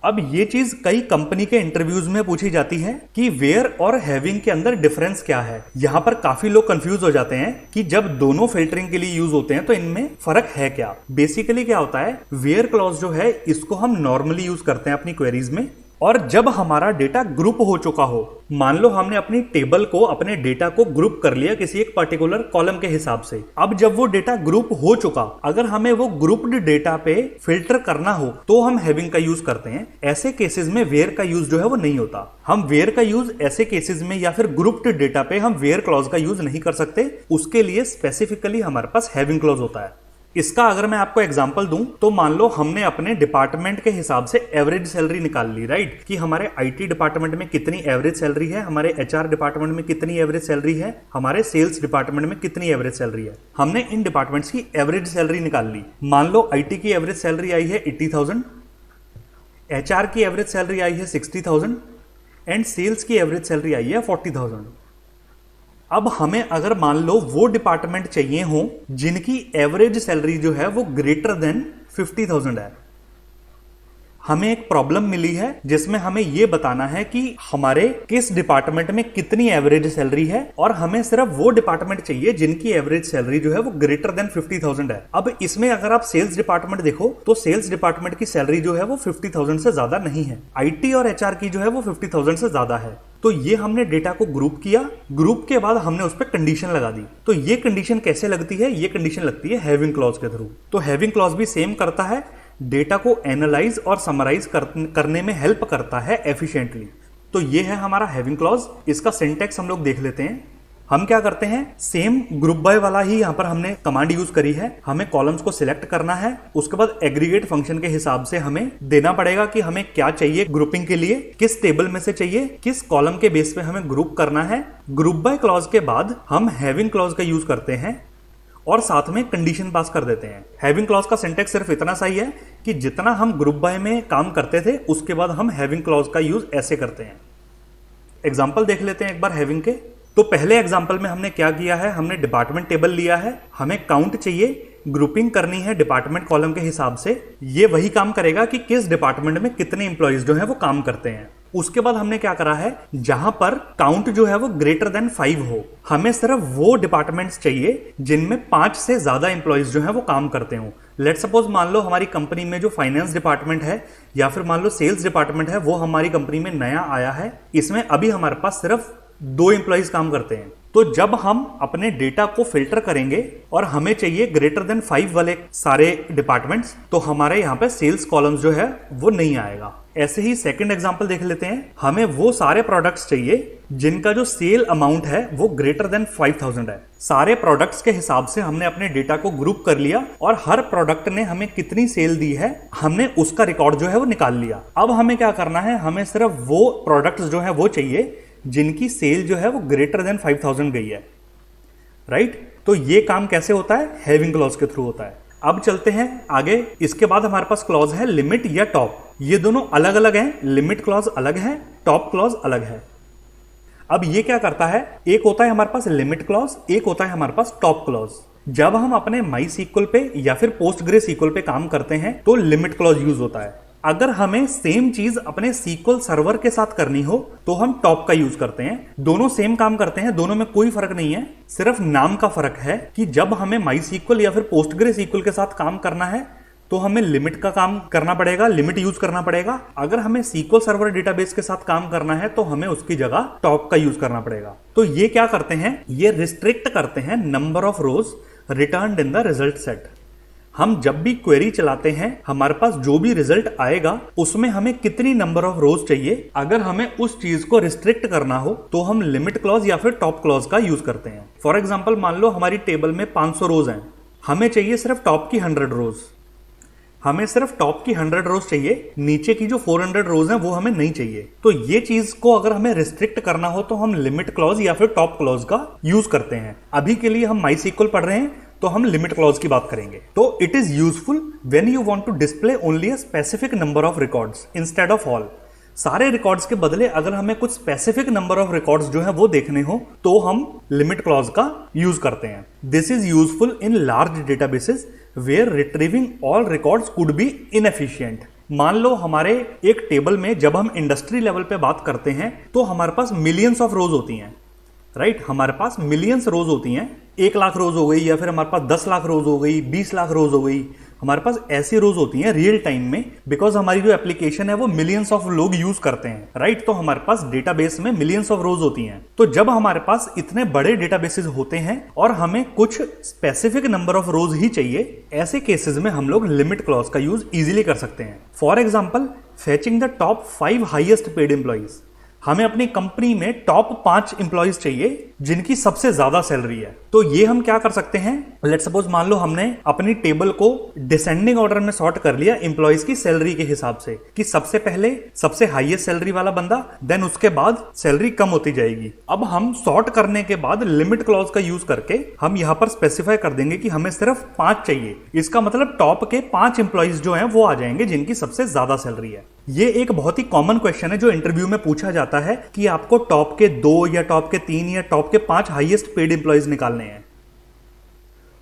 अब ये चीज कई कंपनी के इंटरव्यूज में पूछी जाती है कि वेयर और हैविंग के अंदर डिफरेंस क्या है। यहाँ पर काफी लोग कंफ्यूज हो जाते हैं कि जब दोनों फिल्टरिंग के लिए यूज होते हैं तो इनमें फर्क है क्या। बेसिकली क्या होता है, वेयर क्लॉज जो है इसको हम नॉर्मली यूज करते हैं अपनी क्वेरीज में, और जब हमारा डेटा ग्रुप हो चुका हो, मान लो हमने अपनी टेबल को, अपने डेटा को ग्रुप कर लिया किसी एक पर्टिकुलर कॉलम के हिसाब से। अब जब वो डेटा ग्रुप हो चुका, अगर हमें वो ग्रुप्ड डेटा पे फिल्टर करना हो तो हम हैविंग का यूज करते हैं। ऐसे केसेस में वेयर का यूज जो है वो नहीं होता। हम वेयर का यूज ऐसे केसेस में या फिर ग्रुप्ड डेटा पे हम वेयर क्लॉज का यूज नहीं कर सकते। उसके लिए स्पेसिफिकली हमारे पास हैविंग क्लॉज होता है। इसका अगर मैं आपको एग्जांपल दूं तो मान लो हमने अपने डिपार्टमेंट के हिसाब से एवरेज सैलरी निकाल ली, राइट, कि हमारे आईटी डिपार्टमेंट में कितनी एवरेज सैलरी है, हमारे एचआर डिपार्टमेंट में कितनी एवरेज सैलरी है, हमारे सेल्स डिपार्टमेंट में कितनी एवरेज सैलरी है। हमने इन डिपार्टमेंट्स की एवरेज सैलरी निकाल ली। मान लो आईटी की एवरेज सैलरी आई है 80,000, एचआर की एवरेज सैलरी आई है 60,000 एंड सेल्स की एवरेज सैलरी आई है 40,000। अब हमें अगर मान लो वो डिपार्टमेंट चाहिए हो जिनकी एवरेज सैलरी जो है वो ग्रेटर देन 50,000 है। हमें एक प्रॉब्लम मिली है जिसमें हमें यह बताना है कि हमारे किस डिपार्टमेंट में कितनी एवरेज सैलरी है, और हमें सिर्फ वो डिपार्टमेंट चाहिए जिनकी एवरेज सैलरी जो है वो ग्रेटर देन 50,000 है। अब इसमें अगर आप सेल्स डिपार्टमेंट देखो तो सेल्स डिपार्टमेंट की सैलरी जो है वो 50,000 से ज्यादा नहीं है। आईटी और एचआर की जो है वो 50,000 से ज्यादा है। तो ये हमने डेटा को ग्रुप किया, ग्रुप के बाद हमने उस पर कंडीशन लगा दी। तो ये कंडीशन कैसे लगती है, ये कंडीशन लगती है हैविंग क्लॉज के थ्रू। तो हैविंग क्लॉज भी सेम करता है, डेटा को एनालाइज और समराइज करने में हेल्प करता है एफिशिएंटली। तो ये है हमारा हैविंग क्लॉज। इसका सिंटैक्स हम लोग देख लेते हैं। हम क्या करते हैं, सेम ग्रुप बाय वाला ही यहाँ पर हमने कमांड यूज करी है। हमें कॉलम्स को सिलेक्ट करना है, उसके बाद एग्रीगेट फंक्शन के हिसाब से हमें देना पड़ेगा कि हमें क्या चाहिए ग्रुपिंग के लिए, किस टेबल में से चाहिए, किस कॉलम के बेस पे हमें ग्रुप करना है। ग्रुप बाय क्लॉज के बाद हम हैविंग क्लॉज का यूज करते हैं और साथ में कंडीशन पास कर देते हैं। हैविंग क्लॉज का सिंटेक्स सिर्फ इतना सा ही है कि जितना हम ग्रुप बाय में काम करते थे उसके बाद हम हैविंग क्लॉज का यूज ऐसे करते हैं। एग्जाम्पल देख लेते हैं एक बार हैविंग के। तो पहले एग्जाम्पल में हमने क्या किया है, हमने डिपार्टमेंट टेबल लिया है, हमें काउंट चाहिए, ग्रुपिंग करनी है डिपार्टमेंट कॉलम के हिसाब से। ये वही काम करेगा कि किस डिपार्टमेंट में कितने इंप्लॉइज जो है वो काम करते हैं। उसके बाद हमने क्या करा है, जहां पर काउंट जो है वो ग्रेटर देन 5 हो, हमें सिर्फ वो डिपार्टमेंट्स चाहिए जिनमें 5 से ज्यादा इंप्लॉइज जो है वो काम करते हो। लेट सपोज मान लो हमारी कंपनी में जो फाइनेंस डिपार्टमेंट है या फिर मान लो सेल्स डिपार्टमेंट है, वो हमारी कंपनी में नया आया है, इसमें अभी हमारे पास सिर्फ 2 इंप्लॉइज काम करते हैं। तो जब हम अपने डेटा को फिल्टर करेंगे और हमें चाहिए ग्रेटर देन 5 वाले सारे डिपार्टमेंट्स, तो हमारे यहाँ पे सेल्स कॉलम्स जो है वो नहीं आएगा। ऐसे ही सेकंड एग्जांपल देख लेते हैं। हमें वो सारे प्रोडक्ट्स चाहिए जिनका जो सेल अमाउंट है वो ग्रेटर देन 5000 है। सारे प्रोडक्ट्स के हिसाब से हमने अपने डेटा को ग्रुप कर लिया और हर प्रोडक्ट ने हमें कितनी सेल दी है हमने उसका रिकॉर्ड जो है वो निकाल लिया। अब हमें क्या करना है, हमें सिर्फ वो प्रोडक्ट्स जो है वो चाहिए जिनकी सेल जो है वो ग्रेटर देन 5000 गई है, राइट। तो ये काम कैसे होता है, हैविंग क्लॉज के थ्रू होता है। अब चलते हैं आगे। इसके बाद हमारे पास क्लॉज है लिमिट या टॉप। ये दोनों अलग अलग हैं, लिमिट क्लॉज अलग है, टॉप क्लॉज अलग है। अब ये क्या करता है, एक होता है हमारे पास लिमिट क्लॉज, एक होता है हमारे पास टॉप क्लॉज। जब हम अपने माई सीक्वल पे या फिर पोस्टग्रे सीक्वल पे काम करते हैं तो लिमिट क्लॉज यूज होता है। अगर हमें सेम चीज अपने सीक्वल सर्वर के साथ करनी हो तो हम टॉप का यूज करते हैं। दोनों सेम काम करते हैं, दोनों में कोई फर्क नहीं है, सिर्फ नाम का फर्क है कि जब हमें माई सीक्वल या फिर पोस्टग्रे सीक्वल के साथ काम करना है तो हमें लिमिट का काम करना पड़ेगा, लिमिट यूज करना पड़ेगा। अगर हमें सीक्वल सर्वर डेटाबेस के साथ काम करना है तो हमें उसकी जगह टॉप का यूज करना पड़ेगा। तो ये क्या करते हैं, ये रिस्ट्रिक्ट करते हैं number of rose returned in the result set. हम जब भी क्वेरी चलाते हैं हमारे पास जो भी रिजल्ट आएगा उसमें हमें कितनी नंबर ऑफ रोज चाहिए, अगर हमें उस चीज को रिस्ट्रिक्ट करना हो तो हम लिमिट क्लॉज या फिर टॉप क्लॉज का यूज करते हैं। फॉर एग्जांपल मान लो हमारी टेबल में 500 रोज हैं, हमें चाहिए सिर्फ टॉप की 100 रोज, हमें सिर्फ टॉप की 100 रोज चाहिए, नीचे की जो 400 रोज हैं वो हमें नहीं चाहिए। तो ये चीज को अगर हमें रिस्ट्रिक्ट करना हो तो हम लिमिट क्लॉज या फिर टॉप क्लॉज का यूज करते हैं। अभी के लिए हम माई सीक्वल पढ़ रहे हैं तो हम लिमिट क्लॉज की बात करेंगे। तो it is useful when you want to display only a specific number of records instead of all. सारे रिकॉर्ड्स के बदले अगर हमें कुछ स्पेसिफिक नंबर ऑफ रिकॉर्ड्स जो है वो देखने हो तो हम लिमिट क्लॉज का यूज करते हैं। This is useful in large databases where retrieving all records could be inefficient. मान लो हमारे एक टेबल में जब हम इंडस्ट्री लेवल पे बात करते हैं तो हमारे पास मिलियंस ऑफ रोज होती हैं, राइट। हमारे पास मिलियंस रोज होती हैं, 1 लाख रोज हो गई या फिर हमारे पास 10 लाख रोज हो गई, 20 लाख रोज हो गई। हमारे पास ऐसी रोज होती हैं रियल टाइम में, बिकॉज हमारी जो एप्लीकेशन है वो मिलियंस ऑफ लोग यूज करते हैं, राइट। तो हमारे पास डेटाबेस में मिलियंस ऑफ रोज होती हैं। तो जब हमारे पास इतने बड़े डेटाबेसेस होते हैं और हमें कुछ स्पेसिफिक नंबर ऑफ रोज ही चाहिए, ऐसे केसेस में हम लोग लिमिट क्लॉज का यूज इजीली कर सकते हैं। For example, fetching the top 5 highest paid employees. हमें अपनी कंपनी में टॉप 5 इंप्लॉइज चाहिए जिनकी सबसे ज्यादा सैलरी है। तो ये हम क्या कर सकते हैं, लेट सपोज मान लो हमने अपनी टेबल को डिसेंडिंग ऑर्डर में सॉर्ट कर लिया इंप्लॉइज की सैलरी के हिसाब से कि सबसे पहले सबसे हाईएस्ट सैलरी वाला बंदा, देन उसके बाद सैलरी कम होती जाएगी। अब हम सॉर्ट करने के बाद लिमिट क्लॉज का यूज करके हम यहां पर स्पेसिफाई कर देंगे कि हमें सिर्फ 5 चाहिए। इसका मतलब टॉप के 5 इंप्लॉइज जो हैं वो आ जाएंगे जिनकी सबसे ज्यादा सैलरी है। ये एक बहुत ही कॉमन क्वेश्चन है जो इंटरव्यू में पूछा जाता है कि आपको टॉप के 2 या टॉप के 3 या टॉप के 5 हाईएस्ट पेड एम्प्लॉइज निकालने हैं।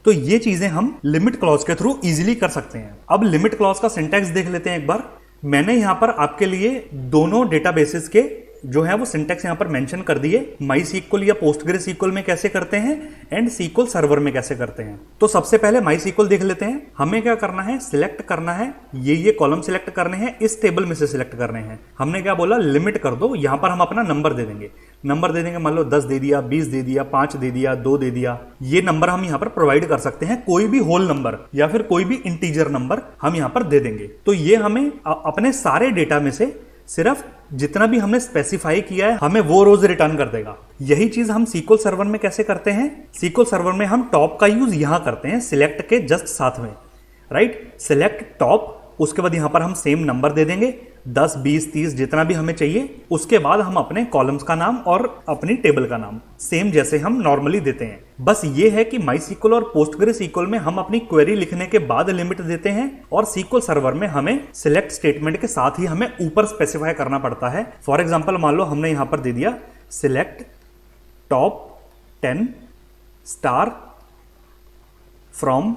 तो ये चीजें हम लिमिट क्लॉज के थ्रू इजीली कर सकते हैं। अब लिमिट क्लॉज का सिंटैक्स देख लेते हैं एक बार। मैंने यहां पर आपके लिए दोनों डेटाबेसेस के जो है वो सिंटैक्स यहां पर मेंशन कर दिए, माई सीक्वल या पोस्टग्रे सीक्वल में कैसे करते हैं एंड सीक्वल सर्वर में कैसे करते हैं। तो सबसे पहले माई सीक्वल देख लेते हैं। हमें क्या करना है, सिलेक्ट करना है, ये कॉलम सिलेक्ट करने हैं, इस टेबल में से सिलेक्ट करने हैं। हमने क्या बोला, लिमिट कर दो। यहां पर हम अपना नंबर दे देंगे, मान लो 10 दे दिया, 20 दे दिया, 5 दे दिया, 2 दे दिया। ये नंबर हम यहां पर प्रोवाइड कर सकते हैं, कोई भी होल नंबर या फिर कोई भी इंटीजर नंबर हम यहां पर दे देंगे। तो ये हमें अपने सारे डेटा में से सिर्फ जितना भी हमने स्पेसिफाई किया है हमें वो रोज रिटर्न कर देगा। यही चीज हम SQL सर्वर में कैसे करते हैं? SQL सर्वर में हम टॉप का यूज यहां करते हैं सिलेक्ट के जस्ट साथ में, राइट? सिलेक्ट टॉप, उसके बाद यहां पर हम सेम नंबर दे देंगे 10, 20, 30 जितना भी हमें चाहिए। उसके बाद हम अपने कॉलम्स का नाम और अपनी टेबल का नाम सेम जैसे हम नॉर्मली देते हैं। बस ये है कि MySQL और PostgreSQL में हम अपनी क्वेरी लिखने के बाद लिमिट देते हैं और SQL सर्वर में हमें सिलेक्ट स्टेटमेंट के साथ ही हमें ऊपर स्पेसिफाई करना पड़ता है। फॉर एग्जाम्पल मान लो हमने यहां पर दे दिया select top 10 star from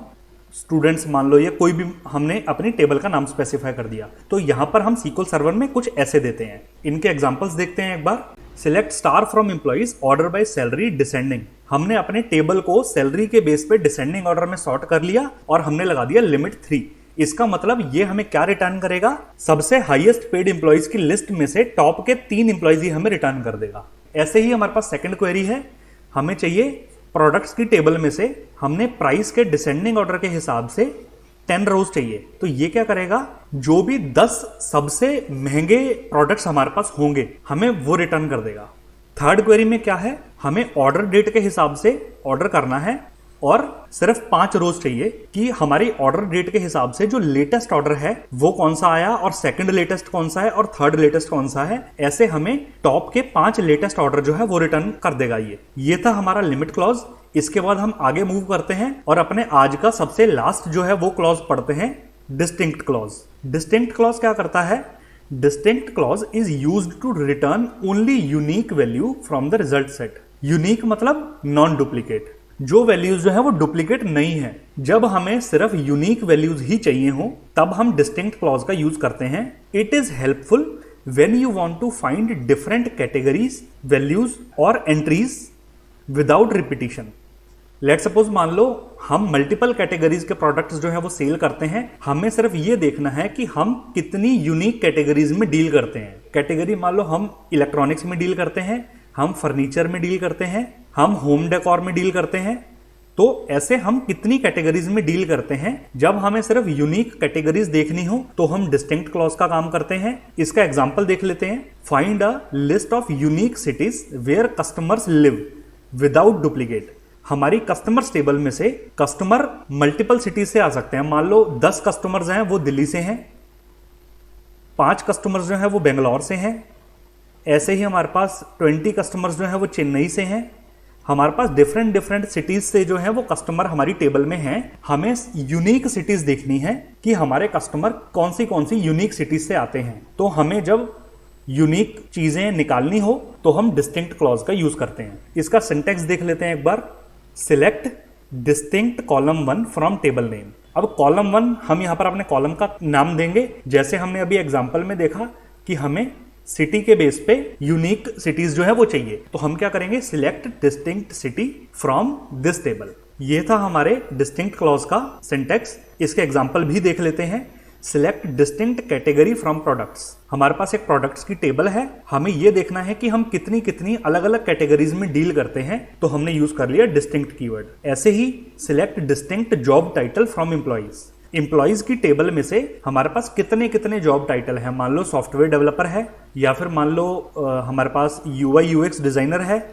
students, मान लो, या कोई भी हमने अपनी टेबल का नाम स्पेसिफाई कर दिया। तो यहां पर हम SQL सर्वर में कुछ ऐसे देते हैं। इनके एग्जांपल्स देखते हैं एक बार। Select star from employees order by salary descending, हमने अपने टेबल को सैलरी के बेस पे डिसेंडिंग ऑर्डर में सॉर्ट कर लिया और हमने लगा दिया लिमिट 3। इसका मतलब ये हमें क्या रिटर्न करेगा? सबसे हाईएस्ट पेड एम्प्लॉइज की लिस्ट में से टॉप के 3 एम्प्लॉइज ही हमें रिटर्न कर देगा। ऐसे ही हमारे पास सेकंड क्वेरी है, हमें चाहिए प्रोडक्ट्स की टेबल में से हमने प्राइस के डिसेंडिंग ऑर्डर के हिसाब से 10 रोज चाहिए। तो ये क्या करेगा? जो भी 10 सबसे महंगे प्रोडक्ट्स हमारे पास होंगे हमें वो रिटर्न कर देगा। थर्ड क्वेरी में क्या है? हमें ऑर्डर डेट के हिसाब से ऑर्डर करना है और सिर्फ 5 रोज चाहिए कि हमारी ऑर्डर डेट के हिसाब से जो लेटेस्ट ऑर्डर है वो कौन सा आया और सेकंड लेटेस्ट कौन सा है और थर्ड लेटेस्ट कौन सा है। ऐसे हमें टॉप के 5 लेटेस्ट ऑर्डर जो है वो रिटर्न कर देगा। ये था हमारा लिमिट क्लॉज। इसके बाद हम आगे मूव करते हैं और अपने आज का सबसे लास्ट जो है वो क्लॉज पढ़ते हैं, डिस्टिंक्ट क्लॉज। डिस्टिंक्ट क्लॉज क्या करता है? Distinct clause is used to return only unique value from the result set. Unique मतलब नॉन डुप्लीकेट, जो वैल्यूज जो है वो डुप्लीकेट नहीं है। जब हमें सिर्फ यूनिक वैल्यूज ही चाहिए हो तब हम डिस्टिंक्ट क्लॉज का यूज करते हैं। It is helpful when you want to find different categories values और entries without repetition. Let suppose मान लो हम मल्टीपल कैटेगरीज के प्रोडक्ट्स जो है वो सेल करते हैं, हमें सिर्फ ये देखना है कि हम कितनी यूनिक कैटेगरीज में डील करते हैं। कैटेगरी मान लो हम इलेक्ट्रॉनिक्स में डील करते हैं, हम फर्नीचर में डील करते हैं, हम होम डेकोर में डील करते हैं। तो ऐसे हम कितनी कैटेगरीज में डील करते हैं। जब हमें सिर्फ यूनिक कैटेगरीज देखनी हो तो हम डिस्टिंक्ट क्लॉज का काम करते हैं। इसका एग्जांपल देख लेते हैं। Find a list of unique cities where customers live without duplicate. हमारी कस्टमर्स टेबल में से कस्टमर मल्टीपल सिटीज से आ सकते हैं। मान लो 10 कस्टमर्स हैं वो दिल्ली से हैं, 5 कस्टमर्स जो हैं वो बेंगलोर से हैं, ऐसे ही हमारे पास 20 कस्टमर्स जो हैं वो चेन्नई से हैं। हमारे पास डिफरेंट सिटीज से जो है वो कस्टमर हमारी टेबल में हैं। हमें यूनिक सिटीज देखनी है कि हमारे कस्टमर कौन सी यूनिक सिटीज से आते हैं। तो हमें जब यूनिक चीजें निकालनी हो तो हम डिस्टिंक्ट क्लॉज का यूज करते हैं। इसका सिंटेक्स देख लेते हैं एक बार। Select distinct column 1 from table name. अब कॉलम 1 हम यहां पर अपने कॉलम का नाम देंगे, जैसे हमने अभी एग्जांपल में देखा कि हमें सिटी के बेस पे यूनिक सिटीज जो है वो चाहिए। तो हम क्या करेंगे? Select distinct city from this table. ये था हमारे डिस्टिंक्ट क्लॉज का सिंटेक्स। इसके एग्जांपल भी देख लेते हैं। Select distinct category from products. हमारे पास एक प्रोडक्ट्स की टेबल है, हमें यह देखना है कि हम कितनी अलग अलग कैटेगरीज में डील करते हैं। तो हमने यूज कर लिया डिस्टिंक्ट कीवर्ड। ऐसे ही select distinct job title from employees. Employees की टेबल में से हमारे पास कितने जॉब टाइटल है। मान लो सॉफ्टवेयर डेवलपर है, या फिर मान लो हमारे पास UI UX डिजाइनर है,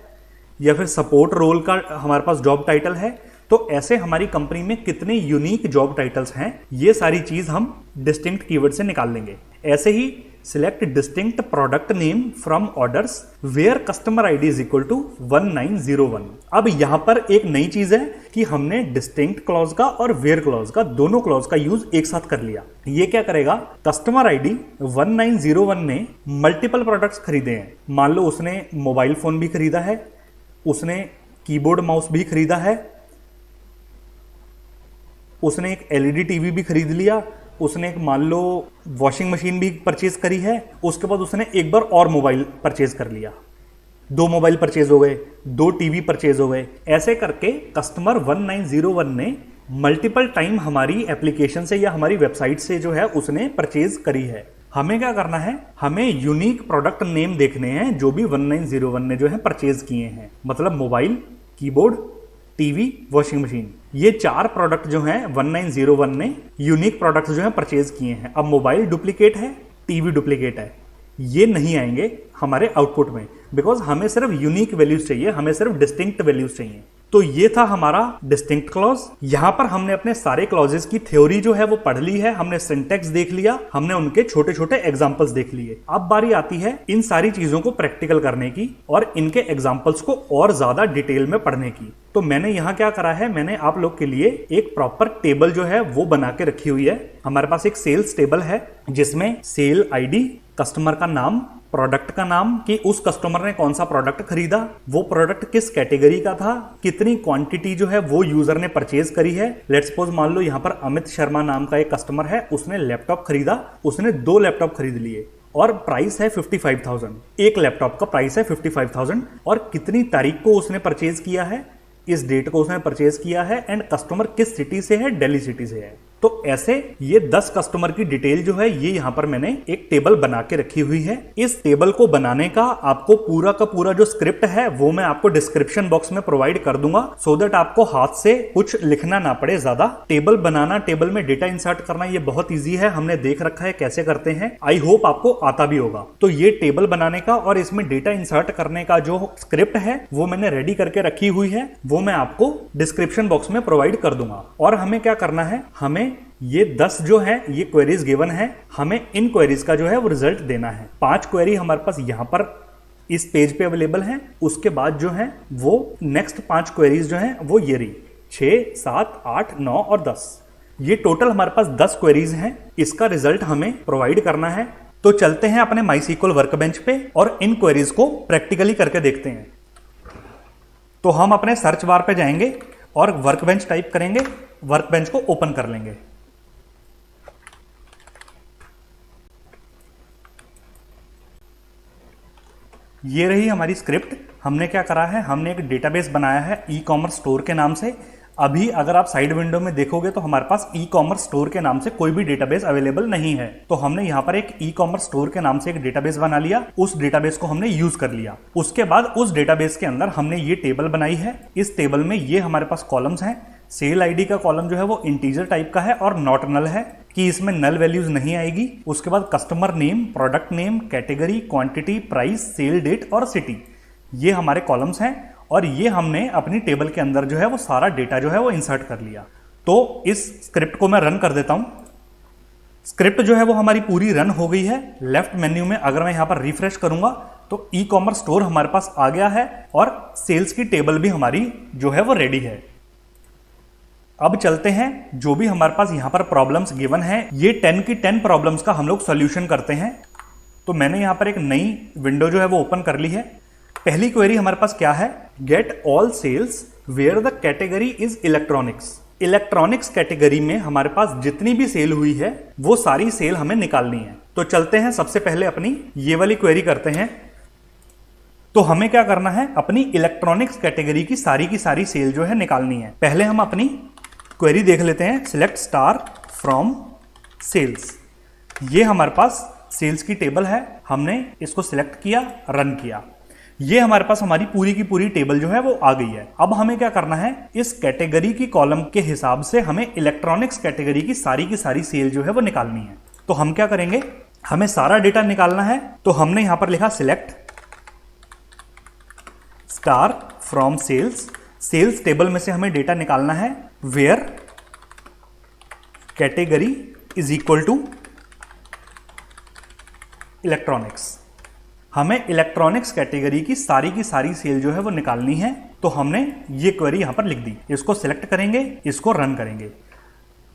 या फिर सपोर्ट रोल का हमारे पास जॉब टाइटल है। तो ऐसे हमारी कंपनी में कितने यूनिक जॉब टाइटल्स हैं, ये सारी चीज हम डिस्टिंक्ट कीवर्ड से निकाल लेंगे। ऐसे ही select distinct product name from orders where customer ID is equal to 1901। अब यहां पर एक नई चीज है कि हमने डिस्टिंक्ट क्लॉज का और वेयर क्लॉज का, दोनों क्लॉज का यूज एक साथ कर लिया। ये क्या करेगा? कस्टमर आईडी 1901 ने मल्टीपल प्रोडक्ट्स खरीदे हैं। मान लो उसने मोबाइल फोन भी खरीदा है, उसने कीबोर्ड माउस भी खरीदा है, उसने एक LED टीवी भी खरीद लिया, उसने एक मान लो वॉशिंग मशीन भी परचेज करी है, उसके बाद उसने एक बार और मोबाइल परचेज कर लिया। 2 मोबाइल परचेज हो गए, 2 टीवी परचेज हो गए। ऐसे करके कस्टमर 1901 ने मल्टीपल टाइम हमारी एप्लीकेशन से या हमारी वेबसाइट से जो है उसने परचेज करी है। हमें क्या करना है? हमें यूनिक प्रोडक्ट नेम देखने हैं जो भी 1901 ने जो है परचेज किए हैं। मतलब mobile, keyboard, TV, washing machine, ये 4 प्रोडक्ट जो हैं 1901 ने यूनिक प्रोडक्ट्स जो हैं परचेज किए हैं। अब मोबाइल डुप्लीकेट है, टीवी डुप्लीकेट है, ये नहीं आएंगे हमारे आउटपुट में, बिकॉज हमें सिर्फ यूनिक वैल्यूज चाहिए, हमें सिर्फ डिस्टिंक्ट वैल्यूज चाहिए। तो ये था हमारा डिस्टिंक्ट क्लॉज। यहां पर हमने अपने सारे क्लॉजेस की थ्योरी जो है वो पढ़ ली है, हमने सिंटेक्स देख लिया, हमने उनके छोटे छोटे एग्जांपल्स देख लिए। अब बारी आती है इन सारी चीजों को प्रैक्टिकल करने की और इनके एग्जांपल्स को और ज्यादा डिटेल में पढ़ने की। तो मैंने यहाँ क्या करा है, मैंने आप लोग के लिए एक प्रॉपर टेबल जो है वो बना के रखी हुई है। हमारे पास एक सेल्स टेबल है जिसमें सेल आईडी, कस्टमर का नाम, प्रोडक्ट का नाम कि उस कस्टमर ने कौन सा प्रोडक्ट खरीदा, वो प्रोडक्ट किस कैटेगरी का था, कितनी क्वांटिटी जो है वो यूजर ने परचेज करी है। लेट्स सपोज मान लो यहाँ पर अमित शर्मा नाम का एक कस्टमर है, उसने लैपटॉप खरीदा, उसने 2 लैपटॉप खरीद लिए और प्राइस है 55,000। एक लैपटॉप का प्राइस है 55,000 और कितनी तारीख को उसने परचेज किया है, इस डेट को उसने परचेज किया है एंड कस्टमर किस सिटी से है, दिल्ली सिटी से है। तो ऐसे ये 10 कस्टमर की डिटेल जो है ये यहां पर मैंने एक टेबल बना के रखी हुई है। इस टेबल को बनाने का आपको पूरा का पूरा जो स्क्रिप्ट है वो मैं आपको डिस्क्रिप्शन बॉक्स में प्रोवाइड कर दूंगा, सो दैट आपको हाथ से कुछ लिखना ना पड़े ज्यादा। टेबल बनाना, टेबल में डेटा इंसर्ट करना ये बहुत ईजी है, हमने देख रखा है कैसे करते हैं। आई होप आपको आता भी होगा। तो ये टेबल बनाने का और इसमें डेटा इंसर्ट करने का जो स्क्रिप्ट है वो मैंने रेडी करके रखी हुई है, वो मैं आपको डिस्क्रिप्शन बॉक्स में प्रोवाइड कर दूंगा। और हमें क्या करना है, हमें ये 10 जो है ये क्वेरीज गिवन है, हमें इन क्वेरीज का जो है वो रिजल्ट देना है। 5 क्वेरी हमारे पास यहां पर इस पेज पे अवेलेबल है। उसके बाद जो है वो नेक्स्ट 5 क्वेरीज जो है वो ये रही 6, 7, 8, 9 और 10। ये टोटल हमारे पास 10 क्वेरीज हैं। इसका रिजल्ट हमें प्रोवाइड करना है। तो चलते हैं अपने माईसीक्वल वर्कबेंच पे और इन क्वेरीज को प्रैक्टिकली करके देखते हैं। तो हम अपने सर्च बार पे जाएंगे और वर्कबेंच टाइप करेंगे, वर्कबेंच को ओपन कर लेंगे। ये रही हमारी स्क्रिप्ट। हमने क्या करा है, हमने एक डेटाबेस बनाया है ई कॉमर्स स्टोर के नाम से। अभी अगर आप साइड विंडो में देखोगे तो हमारे पास ई कॉमर्स स्टोर के नाम से कोई भी डेटाबेस अवेलेबल नहीं है। तो हमने यहाँ पर एक ई कॉमर्स स्टोर के नाम से एक डेटाबेस बना लिया, उस डेटाबेस को हमने यूज कर लिया। उसके बाद उस डेटाबेस के अंदर हमने ये टेबल बनाई है। इस टेबल में ये हमारे पास कॉलम्स हैं। सेल आईडी का कॉलम जो है वो इंटीजर टाइप का है और नॉट नल है कि इसमें नल वैल्यूज नहीं आएगी। उसके बाद customer name, product name, category, quantity, price, sale date और सिटी, ये हमारे कॉलम्स हैं। और ये हमने अपनी टेबल के अंदर जो है वो सारा डेटा जो है वो इंसर्ट कर लिया। तो इस स्क्रिप्ट को मैं रन कर देता हूं। स्क्रिप्ट जो है वो हमारी पूरी रन हो गई है। लेफ्ट मेन्यू में अगर मैं यहां पर रिफ्रेश करूंगा तो ई कॉमर्स स्टोर हमारे पास आ गया है और सेल्स की टेबल भी हमारी जो है वो रेडी है। अब चलते हैं, जो भी हमारे पास यहां पर प्रॉब्लम्स गिवन है, ये 10 की 10 प्रॉब्लम्स का हम लोग सॉल्यूशन करते हैं। तो मैंने यहां पर एक नई विंडो जो है वो ओपन कर ली है। पहली क्वेरी हमारे पास क्या है, get all sales where the category is electronics. Electronics category में हमारे पास जितनी भी सेल हुई है वो सारी सेल हमें निकालनी है। तो चलते हैं, सबसे पहले अपनी ये वाली क्वेरी करते हैं। तो हमें क्या करना है, अपनी इलेक्ट्रॉनिक्स कैटेगरी की सारी सेल जो है निकालनी है। पहले हम अपनी क्वेरी देख लेते हैं। सिलेक्ट स्टार फ्रॉम सेल्स, ये हमारे पास सेल्स की टेबल है। हमने इसको सिलेक्ट किया, रन किया, ये हमारे पास हमारी पूरी की पूरी टेबल जो है वो आ गई है। अब हमें क्या करना है, इस कैटेगरी की कॉलम के हिसाब से हमें इलेक्ट्रॉनिक्स कैटेगरी की सारी सेल जो है वो निकालनी है। तो हम क्या करेंगे, हमें सारा डेटा निकालना है। तो हमने यहां पर लिखा select star from sales. Sales table में से हमें डेटा निकालना है where category is equal to electronics. हमें इलेक्ट्रॉनिक्स कैटेगरी की सारी सेल जो है वो निकालनी है। तो हमने ये क्वेरी यहां पर लिख दी। इसको सिलेक्ट करेंगे, इसको रन करेंगे।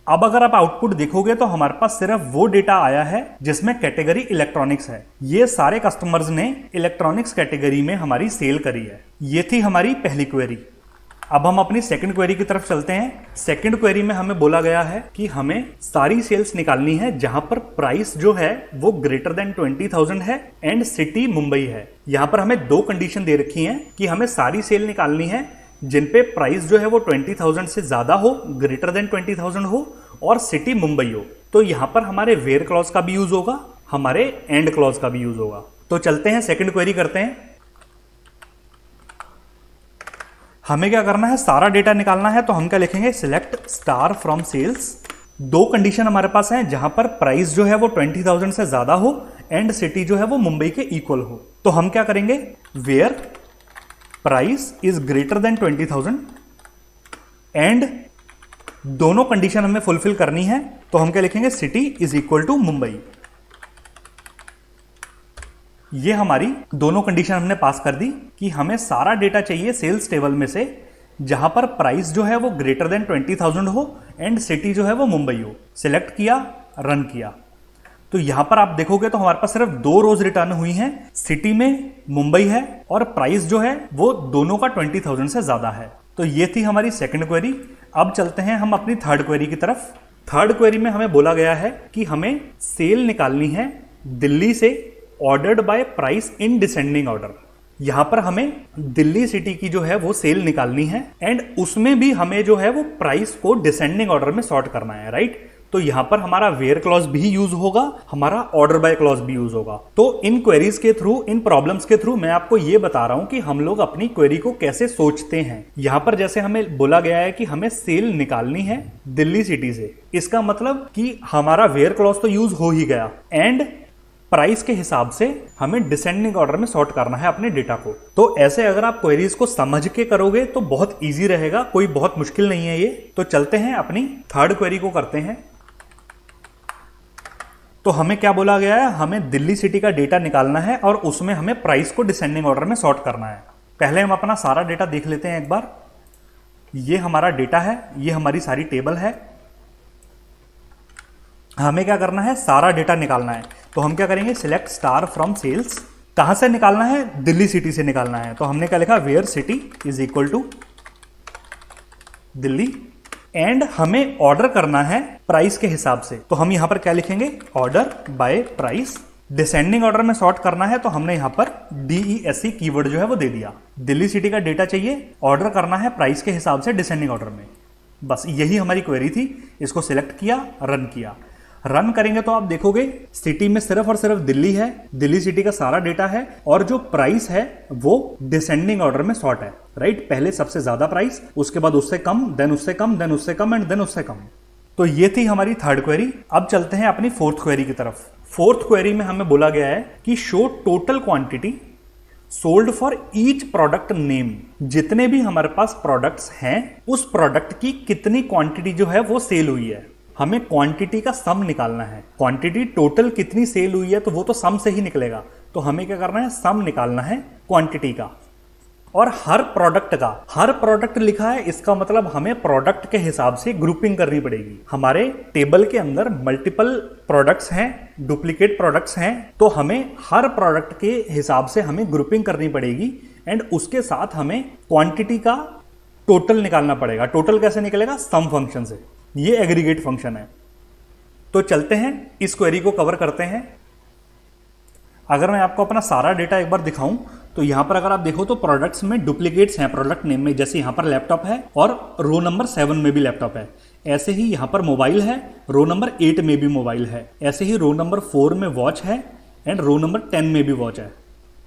अब अगर आप आउटपुट देखोगे तो हमारे पास सिर्फ वो डेटा आया है जिसमें कैटेगरी इलेक्ट्रॉनिक्स है। ये सारे कस्टमर्स ने इलेक्ट्रॉनिक्स कैटेगरी में हमारी सेल करी है। ये थी हमारी पहली क्वेरी। अब हम अपनी सेकंड क्वेरी की तरफ चलते हैं। सेकंड क्वेरी में हमें बोला गया है कि हमें सारी सेल्स निकालनी है जहां पर प्राइस जो है वो ग्रेटर देन 20,000 है एंड सिटी मुंबई है। यहां पर हमें 2 कंडीशन दे रखी हैं कि हमें सारी सेल निकालनी है जिन पे प्राइस जो है वो 20,000 से ज्यादा हो, ग्रेटर देन 20,000 हो और सिटी मुंबई हो। तो यहां पर हमारे वेयर क्लॉज का भी यूज होगा, हमारे एंड क्लॉज का भी यूज होगा। तो चलते हैं, सेकंड क्वेरी करते हैं। हमें क्या करना है, सारा डेटा निकालना है। तो हम क्या लिखेंगे, select star from sales. 2 condition हमारे पास हैं, जहां पर प्राइस जो है वो 20,000 से ज्यादा हो एंड सिटी जो है वो मुंबई के इक्वल हो। तो हम क्या करेंगे, where price is greater than 20,000 and दोनों कंडीशन हमें फुलफिल करनी है, तो हम क्या लिखेंगे, city is equal to Mumbai. ये हमारी दोनों कंडीशन हमने पास कर दी कि हमें सारा डेटा चाहिए सेल्स टेबल में से जहां पर प्राइस जो है वो ग्रेटर देन 20,000 हो एंड सिटी जो है वो मुंबई हो। सिलेक्ट किया, रन किया, तो यहां पर आप देखोगे तो हमारे पास सिर्फ 2 रोज रिटर्न हुई हैं। सिटी में मुंबई है और प्राइस जो है वो दोनों का 20,000 से ज्यादा है। तो ये थी हमारी सेकंड क्वेरी। अब चलते हैं हम अपनी थर्ड क्वेरी की तरफ। थर्ड क्वेरी में हमें बोला गया है कि हमें सेल निकालनी है दिल्ली से ordered bye price in descending order. यहां पर हमें दिल्ली सिटी की जो है वो सेल निकालनी है एंड उसमें भी हमें जो है वो प्राइस को डिसेंडिंग ऑर्डर में सॉर्ट करना है, राइट। तो यहां पर हमारा वेयर क्लॉज भी यूज होगा, हमारा ऑर्डर बाय क्लॉज भी यूज होगा। तो इन क्वेरीज के थ्रू, इन प्रॉब्लम्स के थ्रू मैं आपको ये बता रहा हूं कि हम लोग अपनी क्वेरी को कैसे सोचते हैं। यहां पर जैसे हमें बोला गया है कि हमें सेल निकालनी है दिल्ली सिटी से, इसका मतलब कि हमारा वेयर क्लॉज तो यूज हो ही गया एंड प्राइस के हिसाब से हमें डिसेंडिंग ऑर्डर में सॉर्ट करना है अपने डेटा को। तो ऐसे अगर आप क्वेरीज को समझ के करोगे तो बहुत इजी रहेगा, कोई बहुत मुश्किल नहीं है ये। तो चलते हैं अपनी थर्ड क्वेरी को करते हैं। तो हमें क्या बोला गया है, हमें दिल्ली सिटी का डेटा निकालना है और उसमें हमें प्राइस को डिसेंडिंग ऑर्डर में सॉर्ट करना है। पहले हम अपना सारा डेटा देख लेते हैं एक बार। ये हमारा डेटा है, ये हमारी सारी टेबल है। हमें क्या करना है, सारा डेटा निकालना है। तो हम क्या करेंगे, सिलेक्ट स्टार फ्रॉम सेल्स। कहां से निकालना है, दिल्ली सिटी से निकालना है। तो हमने क्या लिखा, where city is equal to Delhi and हमें ऑर्डर करना है प्राइस के हिसाब से। तो हम यहां पर क्या लिखेंगे, order by price. Descending order में सॉर्ट करना है तो हमने यहां पर DESC कीवर्ड जो है वो दे दिया। दिल्ली सिटी का डेटा चाहिए, ऑर्डर करना है प्राइस के हिसाब से डिसेंडिंग ऑर्डर में। बस यही हमारी क्वेरी थी। इसको सिलेक्ट किया, रन किया। रन करेंगे तो आप देखोगे सिटी में सिर्फ और सिर्फ दिल्ली है, दिल्ली सिटी का सारा डेटा है और जो प्राइस है वो डिसेंडिंग ऑर्डर में सॉर्ट है, राइट। पहले सबसे ज्यादा प्राइस, उसके बाद उससे कम, देन उससे कम, देन उससे कम एंड देन उससे कम। तो ये थी हमारी थर्ड क्वेरी। अब चलते हैं अपनी फोर्थ क्वेरी की तरफ। फोर्थ क्वेरी में हमें बोला गया है कि show total quantity sold for each product name. जितने भी हमारे पास प्रोडक्ट्स हैं उस प्रोडक्ट की कितनी क्वांटिटी जो है वो सेल हुई है। हमें क्वांटिटी का सम निकालना है। क्वांटिटी टोटल कितनी सेल हुई है तो वो तो सम से ही निकलेगा। तो हमें क्या करना है, सम निकालना है क्वांटिटी का। और हर प्रोडक्ट का, हर प्रोडक्ट लिखा है इसका मतलब हमें प्रोडक्ट के हिसाब से ग्रुपिंग करनी पड़ेगी। हमारे टेबल के अंदर मल्टीपल प्रोडक्ट्स हैं, डुप्लीकेट प्रोडक्ट्स हैं, तो हमें हर प्रोडक्ट के हिसाब से हमें ग्रुपिंग करनी पड़ेगी एंड उसके साथ हमें क्वांटिटी का टोटल निकालना पड़ेगा। टोटल कैसे निकलेगा, सम फंक्शन से। ये एग्रीगेट फंक्शन है। तो चलते हैं इस क्वेरी को कवर करते हैं। अगर मैं आपको अपना सारा डेटा एक बार दिखाऊं तो यहां पर अगर आप देखो तो प्रोडक्ट्स में डुप्लीकेट्स हैं प्रोडक्ट नेम में। जैसे यहां पर लैपटॉप है और रो नंबर 7 में भी लैपटॉप है। ऐसे ही यहां पर मोबाइल है, रो नंबर 8 में भी मोबाइल है। ऐसे ही रो नंबर 4 में वॉच है एंड रो नंबर 10 में भी वॉच है।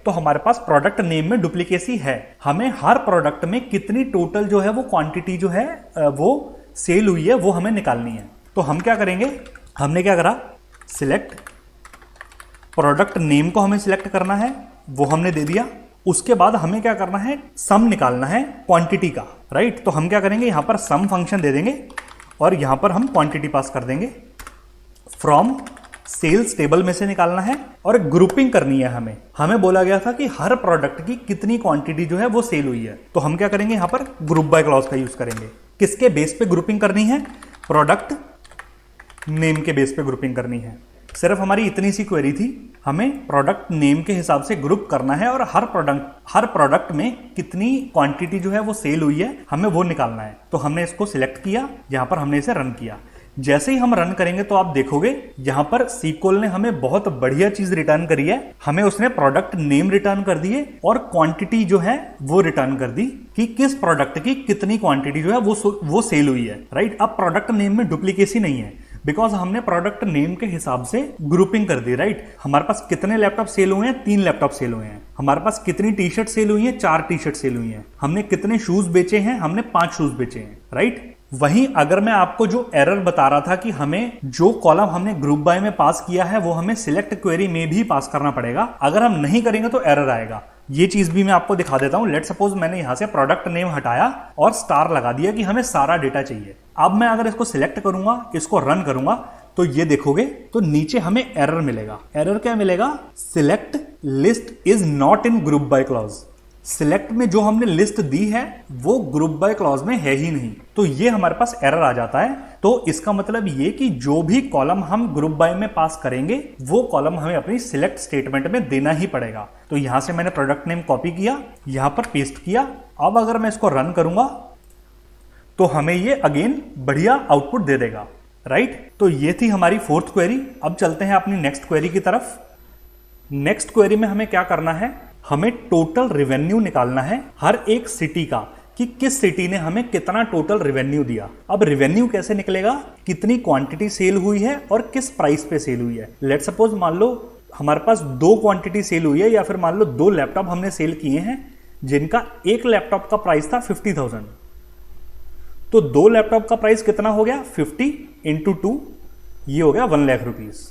तो हमारे पास प्रोडक्ट नेम में डुप्लीकेसी है। हमें हर प्रोडक्ट में कितनी टोटल जो है वो क्वांटिटी जो है वो सेल हुई है वो हमें निकालनी है। तो हम क्या करेंगे, हमने क्या करा, सिलेक्ट प्रोडक्ट नेम को हमें सिलेक्ट करना है, वो हमने दे दिया। उसके बाद हमें क्या करना है, सम निकालना है क्वांटिटी का, राइट। तो हम क्या करेंगे, यहां पर सम फंक्शन दे देंगे और यहां पर हम क्वांटिटी पास कर देंगे। फ्रॉम सेल्स टेबल में से निकालना है और ग्रुपिंग करनी है। हमें बोला गया था कि हर प्रोडक्ट की कितनी क्वांटिटी जो है वो सेल हुई है। तो हम क्या करेंगे, यहां पर ग्रुप बाय क्लॉज का यूज करेंगे। किसके बेस पे ग्रुपिंग करनी है, प्रोडक्ट नेम के बेस पे ग्रुपिंग करनी है। सिर्फ हमारी इतनी सी क्वेरी थी, हमें प्रोडक्ट नेम के हिसाब से ग्रुप करना है और हर प्रोडक्ट में कितनी क्वांटिटी जो है वो सेल हुई है हमें वो निकालना है। तो हमने इसको सिलेक्ट किया, यहां पर हमने इसे रन किया। जैसे ही हम रन करेंगे तो आप देखोगे यहां पर सीक्वल ने हमें बहुत बढ़िया चीज रिटर्न करी है। हमें उसने प्रोडक्ट नेम रिटर्न कर दिए और क्वांटिटी जो है वो रिटर्न कर दी कि किस प्रोडक्ट की कितनी क्वांटिटी जो है वो सेल हुई है, राइट। अब प्रोडक्ट नेम में डुप्लीकेसी नहीं है बिकॉज हमने प्रोडक्ट नेम के हिसाब से ग्रुपिंग कर दी, राइट। हमारे पास कितने लैपटॉप सेल हुए हैं, 3 लैपटॉप सेल हुए हैं। हमारे पास कितनी टी शर्ट सेल हुई है, 4 टी शर्ट सेल हुई हैं। हमने कितने शूज बेचे हैं, हमने 5 शूज बेचे हैं, राइट। वहीं अगर मैं आपको जो एरर बता रहा था कि हमें जो कॉलम हमने ग्रुप बाय में पास किया है वो हमें सिलेक्ट क्वेरी में भी पास करना पड़ेगा, अगर हम नहीं करेंगे तो एरर आएगा। ये चीज भी मैं आपको दिखा देता हूं। लेट सपोज मैंने यहां से प्रोडक्ट नेम हटाया और स्टार लगा दिया कि हमें सारा डेटा चाहिए। अब मैं अगर इसको सिलेक्ट करूंगा, इसको रन करूंगा, तो ये देखोगे तो नीचे हमें एरर मिलेगा। एरर क्या मिलेगा? Select list is not in group by clause. Select में जो हमने लिस्ट दी है वो ग्रुप बाय क्लॉज में है ही नहीं, तो ये हमारे पास एरर आ जाता है। तो इसका मतलब ये कि जो भी कॉलम हम ग्रुप बाय में पास करेंगे वो कॉलम हमें अपनी सिलेक्ट स्टेटमेंट में देना ही पड़ेगा। तो यहां से मैंने प्रोडक्ट नेम कॉपी किया, यहां पर पेस्ट किया। अब अगर मैं इसको रन करूंगा तो हमें ये अगेन बढ़िया आउटपुट दे देगा, राइट। तो ये थी हमारी फोर्थ क्वेरी। अब चलते हैं अपनी नेक्स्ट क्वेरी की तरफ। नेक्स्ट क्वेरी में हमें क्या करना है? हमें टोटल रेवेन्यू निकालना है हर एक सिटी का, कि किस सिटी ने हमें कितना टोटल रेवेन्यू दिया। अब रेवेन्यू कैसे निकलेगा? कितनी क्वांटिटी सेल हुई है और किस प्राइस पे सेल हुई है। लेट सपोज मान लो हमारे पास 2 क्वांटिटी सेल हुई है, या फिर मान लो 2 लैपटॉप हमने सेल किए हैं जिनका एक लैपटॉप का प्राइस था 50,000। तो 2 लैपटॉप का प्राइस कितना हो गया? 50 इंटू 2, ये हो गया 1 लाख रुपीज।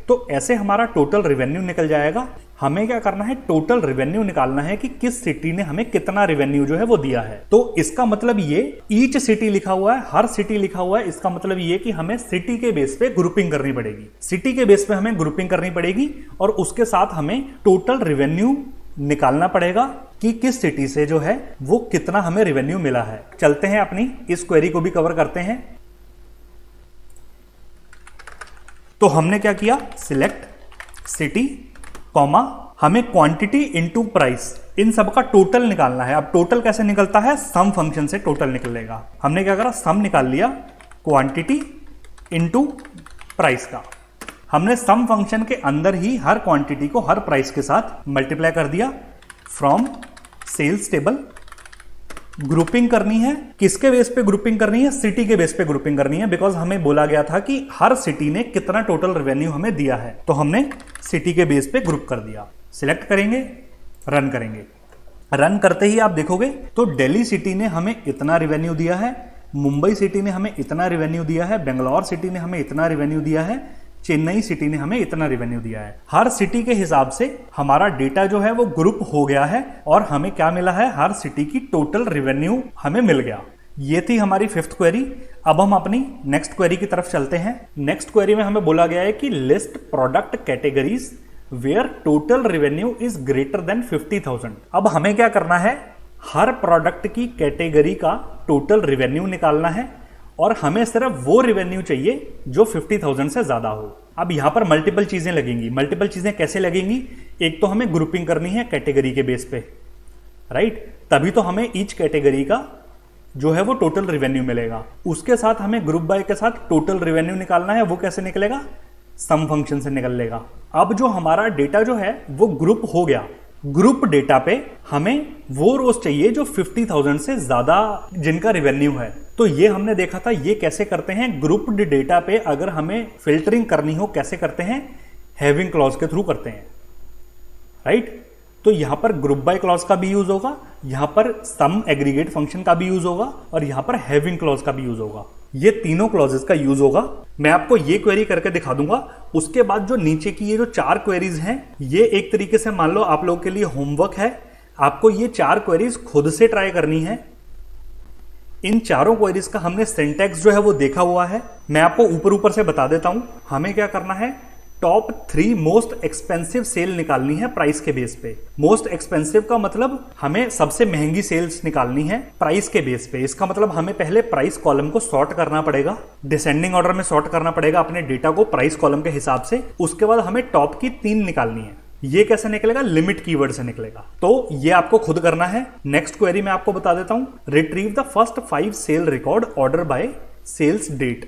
तो ऐसे हमारा टोटल रेवेन्यू निकल जाएगा। हमें क्या करना है? टोटल रेवेन्यू निकालना है कि किस सिटी ने हमें कितना रेवेन्यू जो है वो दिया है। तो इसका मतलब ये ईच सिटी लिखा हुआ है, हर सिटी लिखा हुआ है, इसका मतलब ये कि हमें सिटी के बेस पे ग्रुपिंग करनी पड़ेगी। सिटी के बेस पे हमें ग्रुपिंग करनी पड़ेगी और उसके साथ हमें टोटल रेवेन्यू निकालना पड़ेगा कि किस सिटी से जो है वो कितना हमें रेवेन्यू मिला है। चलते हैं अपनी इस क्वेरी को भी कवर करते हैं। तो हमने क्या किया? सिलेक्ट सिटी कॉमा, हमें क्वांटिटी इनटू प्राइस, इन सब का टोटल निकालना है। अब टोटल कैसे निकलता है? सम फंक्शन से टोटल निकलेगा। हमने क्या करा? सम निकाल लिया क्वांटिटी इनटू प्राइस का। हमने सम फंक्शन के अंदर ही हर क्वांटिटी को हर प्राइस के साथ मल्टीप्लाई कर दिया। फ्रॉम सेल्स टेबल ग्रुपिंग करनी है। किसके बेस पे ग्रुपिंग करनी है? सिटी के बेस पे ग्रुपिंग करनी है, बिकॉज हमें बोला गया था कि हर सिटी ने कितना टोटल रेवेन्यू हमें दिया है। तो हमने सिटी के बेस पे ग्रुप कर दिया। सिलेक्ट करेंगे, रन करेंगे। रन करते ही आप देखोगे तो दिल्ली सिटी ने हमें इतना रेवेन्यू दिया है, मुंबई सिटी ने हमें इतना रेवेन्यू दिया है, बेंगलोर सिटी ने हमें इतना रेवेन्यू दिया है, चेन्नई सिटी ने हमें इतना रेवेन्यू दिया है। हर सिटी के हिसाब से हमारा डेटा जो है वो ग्रुप हो गया है और हमें क्या मिला है? हर सिटी की टोटल रेवेन्यू हमें मिल गया। ये थी हमारी 5th क्वेरी। अब हम अपनी नेक्स्ट क्वेरी की तरफ चलते हैं। नेक्स्ट क्वेरी में हमें बोला गया है कि list product categories where total revenue is greater than 50,000। अब हमें क्या करना है? हर प्रोडक्ट की कैटेगरी का टोटल रेवेन्यू निकालना है और हमें सिर्फ वो रेवेन्यू चाहिए जो 50,000 से ज्यादा हो। अब यहां पर मल्टीपल चीजें लगेंगी। मल्टीपल चीजें कैसे लगेंगी? एक तो हमें ग्रुपिंग करनी है कैटेगरी के बेस पे, राइट, तभी तो हमें ईच कैटेगरी का जो है वो टोटल रेवेन्यू मिलेगा। उसके साथ हमें ग्रुप बाय के साथ टोटल रेवेन्यू निकालना है। वो कैसे निकलेगा? सम फंक्शन से निकल लेगा। अब जो हमारा डेटा जो है वो ग्रुप हो गया। ग्रुप डेटा पे हमें वो रोज चाहिए जो 50,000 से ज्यादा जिनका रेवेन्यू है। तो ये हमने देखा था ये कैसे करते हैं। ग्रुप्ड डेटा पे अगर हमें फिल्टरिंग करनी हो कैसे करते हैं? हैविंग क्लॉज के थ्रू करते हैं, राइट। तो यहां पर ग्रुप बाय क्लॉज का भी यूज होगा, यहां पर सम एग्रीगेट फंक्शन का भी यूज होगा और यहां पर हैविंग क्लॉज का भी यूज होगा। ये तीनों क्लॉजेस का यूज होगा। मैं आपको ये क्वेरी करके दिखा दूंगा। उसके बाद जो नीचे की ये जो 4 क्वेरीज हैं, ये एक तरीके से मान लो आप लोगों के लिए होमवर्क है। आपको ये 4 क्वेरीज खुद से ट्राई करनी है। इन चारों क्वेरीज का हमने सिंटैक्स जो है वो देखा हुआ है। मैं आपको ऊपर ऊपर से बता देता हूं। हमें क्या करना है? टॉप 3 मोस्ट एक्सपेंसिव सेल निकालनी है प्राइस के बेस पे। मोस्ट एक्सपेंसिव का मतलब हमें सबसे महंगी सेल्स निकालनी है प्राइस के बेस पे। इसका मतलब हमें पहले प्राइस कॉलम को सॉर्ट करना पड़ेगा, डिसेंडिंग ऑर्डर में सॉर्ट करना पड़ेगा अपने डेटा को प्राइस कॉलम के हिसाब से। उसके बाद हमें टॉप की 3 निकालनी है। ये कैसे निकलेगा? लिमिट कीवर्ड से निकलेगा। तो ये आपको खुद करना है। नेक्स्ट क्वेरी में आपको बता देता हूं। Retrieve the first 5 sale record order by sales date.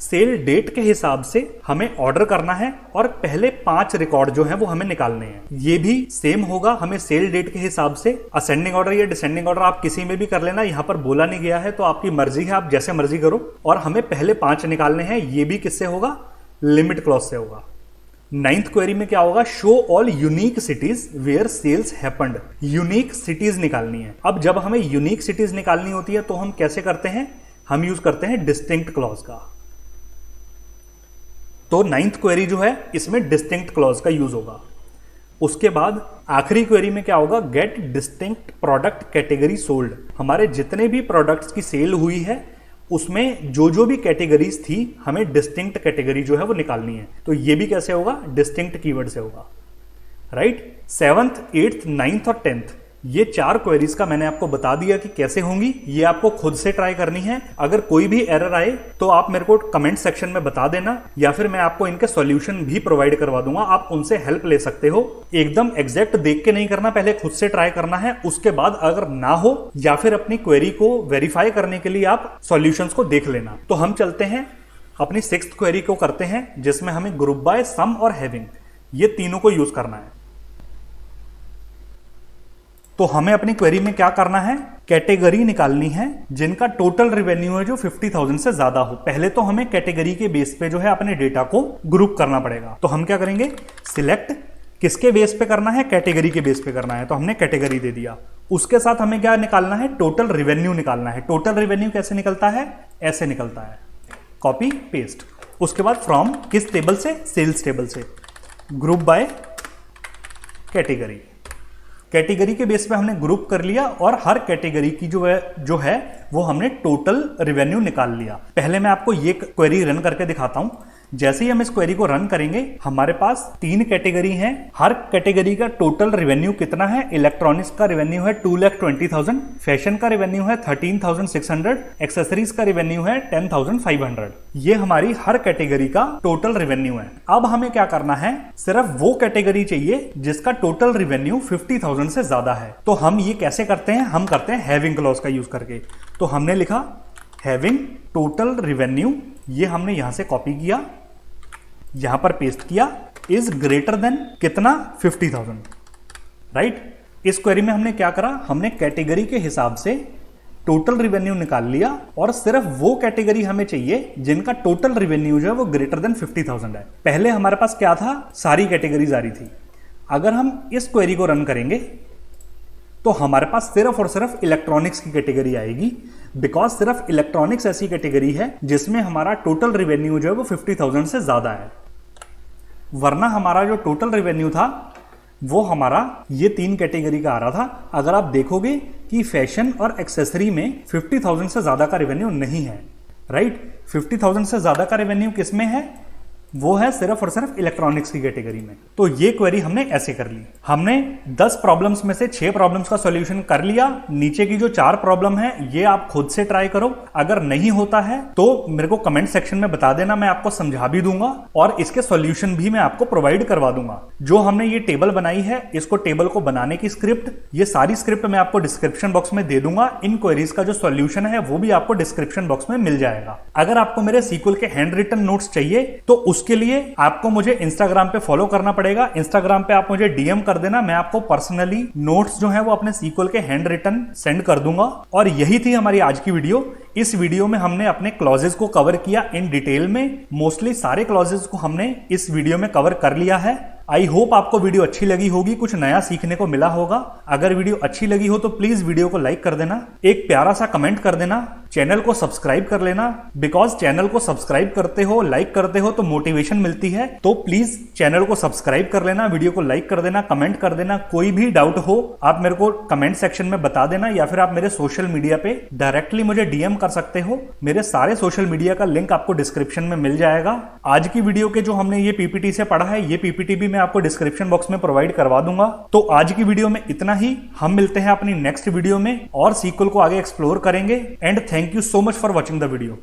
Sale date के हिसाब से हमें ऑर्डर करना है और पहले 5 रिकॉर्ड जो है वो हमें निकालने हैं। ये भी सेम होगा। हमें सेल डेट के हिसाब से असेंडिंग ऑर्डर या डिसेंडिंग ऑर्डर आप किसी में भी कर लेना। यहाँ पर बोला नहीं गया है तो आपकी मर्जी है, आप जैसे मर्जी करो। और हमें पहले 5 निकालने हैं। ये भी किससे होगा? लिमिट क्लॉज से होगा। 9th क्वेरी में क्या होगा, show all unique cities where sales happened. Unique cities निकालनी है। अब जब हमें यूनिक सिटीज निकालनी होती है तो हम कैसे करते हैं, हम यूज करते हैं डिस्टिंक्ट क्लॉज का। तो 9th क्वेरी जो है इसमें डिस्टिंक्ट क्लॉज का यूज होगा। उसके बाद आखिरी क्वेरी में क्या होगा, get distinct product category sold. हमारे जितने भी प्रोडक्ट्स की सेल हुई है उसमें जो भी कैटेगरीज थी हमें डिस्टिंक्ट कैटेगरी जो है वो निकालनी है। तो ये भी कैसे होगा, डिस्टिंक्ट कीवर्ड से होगा, राइट। 7th, 8th, 9th और 10th ये 4 क्वेरीज का मैंने आपको बता दिया कि कैसे होंगी। ये आपको खुद से ट्राई करनी है। अगर कोई भी एरर आए तो आप मेरे को कमेंट सेक्शन में बता देना, या फिर मैं आपको इनके सॉल्यूशन भी प्रोवाइड करवा दूंगा, आप उनसे हेल्प ले सकते हो। एकदम एग्जैक्ट देख के नहीं करना, पहले खुद से ट्राई करना है। उसके बाद अगर ना हो या फिर अपनी क्वेरी को वेरीफाई करने के लिए आप सॉल्यूशंस को देख लेना। तो हम चलते हैं अपनी 6th क्वेरी को करते हैं, जिसमें हमें ग्रुप बाय, सम और हैविंग ये तीनों को यूज करना है। तो हमें अपनी क्वेरी में क्या करना है, कैटेगरी निकालनी है जिनका टोटल रेवेन्यू है जो 50,000 से ज्यादा हो। पहले तो हमें कैटेगरी के बेस पे जो है अपने डेटा को ग्रुप करना पड़ेगा। तो हम क्या करेंगे, सिलेक्ट किसके बेस पे करना है, कैटेगरी के बेस पे करना है। तो हमने कैटेगरी दे दिया। उसके साथ हमें क्या निकालना है, टोटल रेवेन्यू निकालना है। टोटल रेवेन्यू कैसे निकलता है, ऐसे निकलता है, कॉपी पेस्ट। उसके बाद फ्रॉम किस टेबल से, सेल्स टेबल से, ग्रुप बाय कैटेगरी। कैटेगरी के बेस पे हमने ग्रुप कर लिया और हर कैटेगरी की जो है वो हमने टोटल रेवेन्यू निकाल लिया। पहले मैं आपको ये क्वेरी रन करके दिखाता हूं। जैसे ही हम इस क्वेरी को रन करेंगे, हमारे पास 3 कैटेगरी हैं। हर कैटेगरी का टोटल रेवेन्यू कितना है, इलेक्ट्रॉनिक्स का रेवेन्यू है 2,20,000, फैशन का रेवेन्यू है 13,600, एक्सेसरीज का रेवेन्यू है 10,500। ये हमारी हर कैटेगरी का टोटल रेवेन्यू है। अब हमें क्या करना है, सिर्फ वो कैटेगरी चाहिए जिसका टोटल रेवेन्यू 50,000 से ज्यादा है। तो हम ये कैसे करते हैं, हम करते हैं हैविंग क्लॉज का यूज करके। तो हमने लिखा हैविंग टोटल रेवेन्यू, ये हमने यहां से कॉपी किया, यहां पर पेस्ट किया, इज ग्रेटर देन कितना, 50,000, राइट। इस क्वेरी में हमने क्या करा, हमने कैटेगरी के हिसाब से टोटल रेवेन्यू निकाल लिया और सिर्फ वो कैटेगरी हमें चाहिए जिनका टोटल रेवेन्यू जो है वो ग्रेटर देन 50,000 है। पहले हमारे पास क्या था, सारी कैटेगरीज आ रही थी। अगर हम इस क्वेरी को रन करेंगे तो हमारे पास सिर्फ और सिर्फ इलेक्ट्रॉनिक्स की कैटेगरी आएगी, बिकॉज सिर्फ इलेक्ट्रॉनिक्स ऐसी कैटेगरी है जिसमें हमारा टोटल रेवेन्यू जो है वो 50,000 से ज्यादा है। वरना हमारा जो टोटल रेवेन्यू था वो हमारा ये 3 कैटेगरी का आ रहा था। अगर आप देखोगे कि फैशन और एक्सेसरी में 50,000 से ज्यादा का रेवेन्यू नहीं है, राइट। 50,000 से ज्यादा का रेवेन्यू किसमें है, वो है सिर्फ और सिर्फ इलेक्ट्रॉनिक्स की कैटेगरी में। तो ये क्वेरी हमने ऐसे कर ली। हमने 10 प्रॉब्लम्स में से 6 प्रॉब्लम्स का सॉल्यूशन कर लिया। नीचे की जो 4 प्रॉब्लम है ये आप खुद से ट्राई करो। अगर नहीं होता है तो मेरे को कमेंट सेक्शन में बता देना, मैं आपको समझा भी दूंगा और इसके सॉल्यूशन भी मैं आपको प्रोवाइड करवा दूंगा। जो हमने ये टेबल बनाई है, इसको टेबल को बनाने की स्क्रिप्ट, ये सारी स्क्रिप्ट मैं आपको डिस्क्रिप्शन बॉक्स में दे दूंगा। इन क्वेरीज का जो सॉल्यूशन है वो भी आपको डिस्क्रिप्शन बॉक्स में मिल जाएगा। अगर आपको मेरे सीक्वल के हैंड रिटन नोट्स चाहिए तो उसके लिए आपको मुझे इंस्टाग्राम पे फॉलो करना पड़ेगा। इंस्टाग्राम पे आप मुझे डीएम कर देना, मैं आपको पर्सनली नोट्स जो है वो अपने सीक्वल के हैंड रिटन सेंड कर दूंगा। और यही थी हमारी आज की वीडियो। इस वीडियो में हमने अपने क्लॉजेस को कवर किया इन डिटेल में। मोस्टली सारे क्लॉजेस को हमने इस वीडियो में कवर कर लिया है। आई होप आपको वीडियो अच्छी लगी होगी, कुछ नया सीखने को मिला होगा। अगर वीडियो अच्छी लगी हो तो प्लीज वीडियो को लाइक कर देना, एक प्यारा सा कमेंट कर देना, चैनल को सब्सक्राइब कर लेना। बिकॉज चैनल को सब्सक्राइब करते हो, लाइक करते हो तो मोटिवेशन मिलती है। तो प्लीज चैनल को सब्सक्राइब कर लेना, वीडियो को लाइक कर देना, कमेंट कर देना। कोई भी डाउट हो आप मेरे को कमेंट सेक्शन में बता देना, या फिर आप मेरे सोशल मीडिया पे डायरेक्टली मुझे डीएम कर सकते हो। मेरे सारे सोशल मीडिया का लिंक आपको डिस्क्रिप्शन में मिल जाएगा। आज की वीडियो के जो हमने ये पीपीटी से पढ़ा है, ये पीपीटी भी मैं आपको डिस्क्रिप्शन बॉक्स में प्रोवाइड करवा दूंगा। तो आज की वीडियो में इतना ही। हम मिलते हैं अपनी नेक्स्ट वीडियो में और सीक्वल को आगे एक्सप्लोर करेंगे। And thank you so much for watching the video.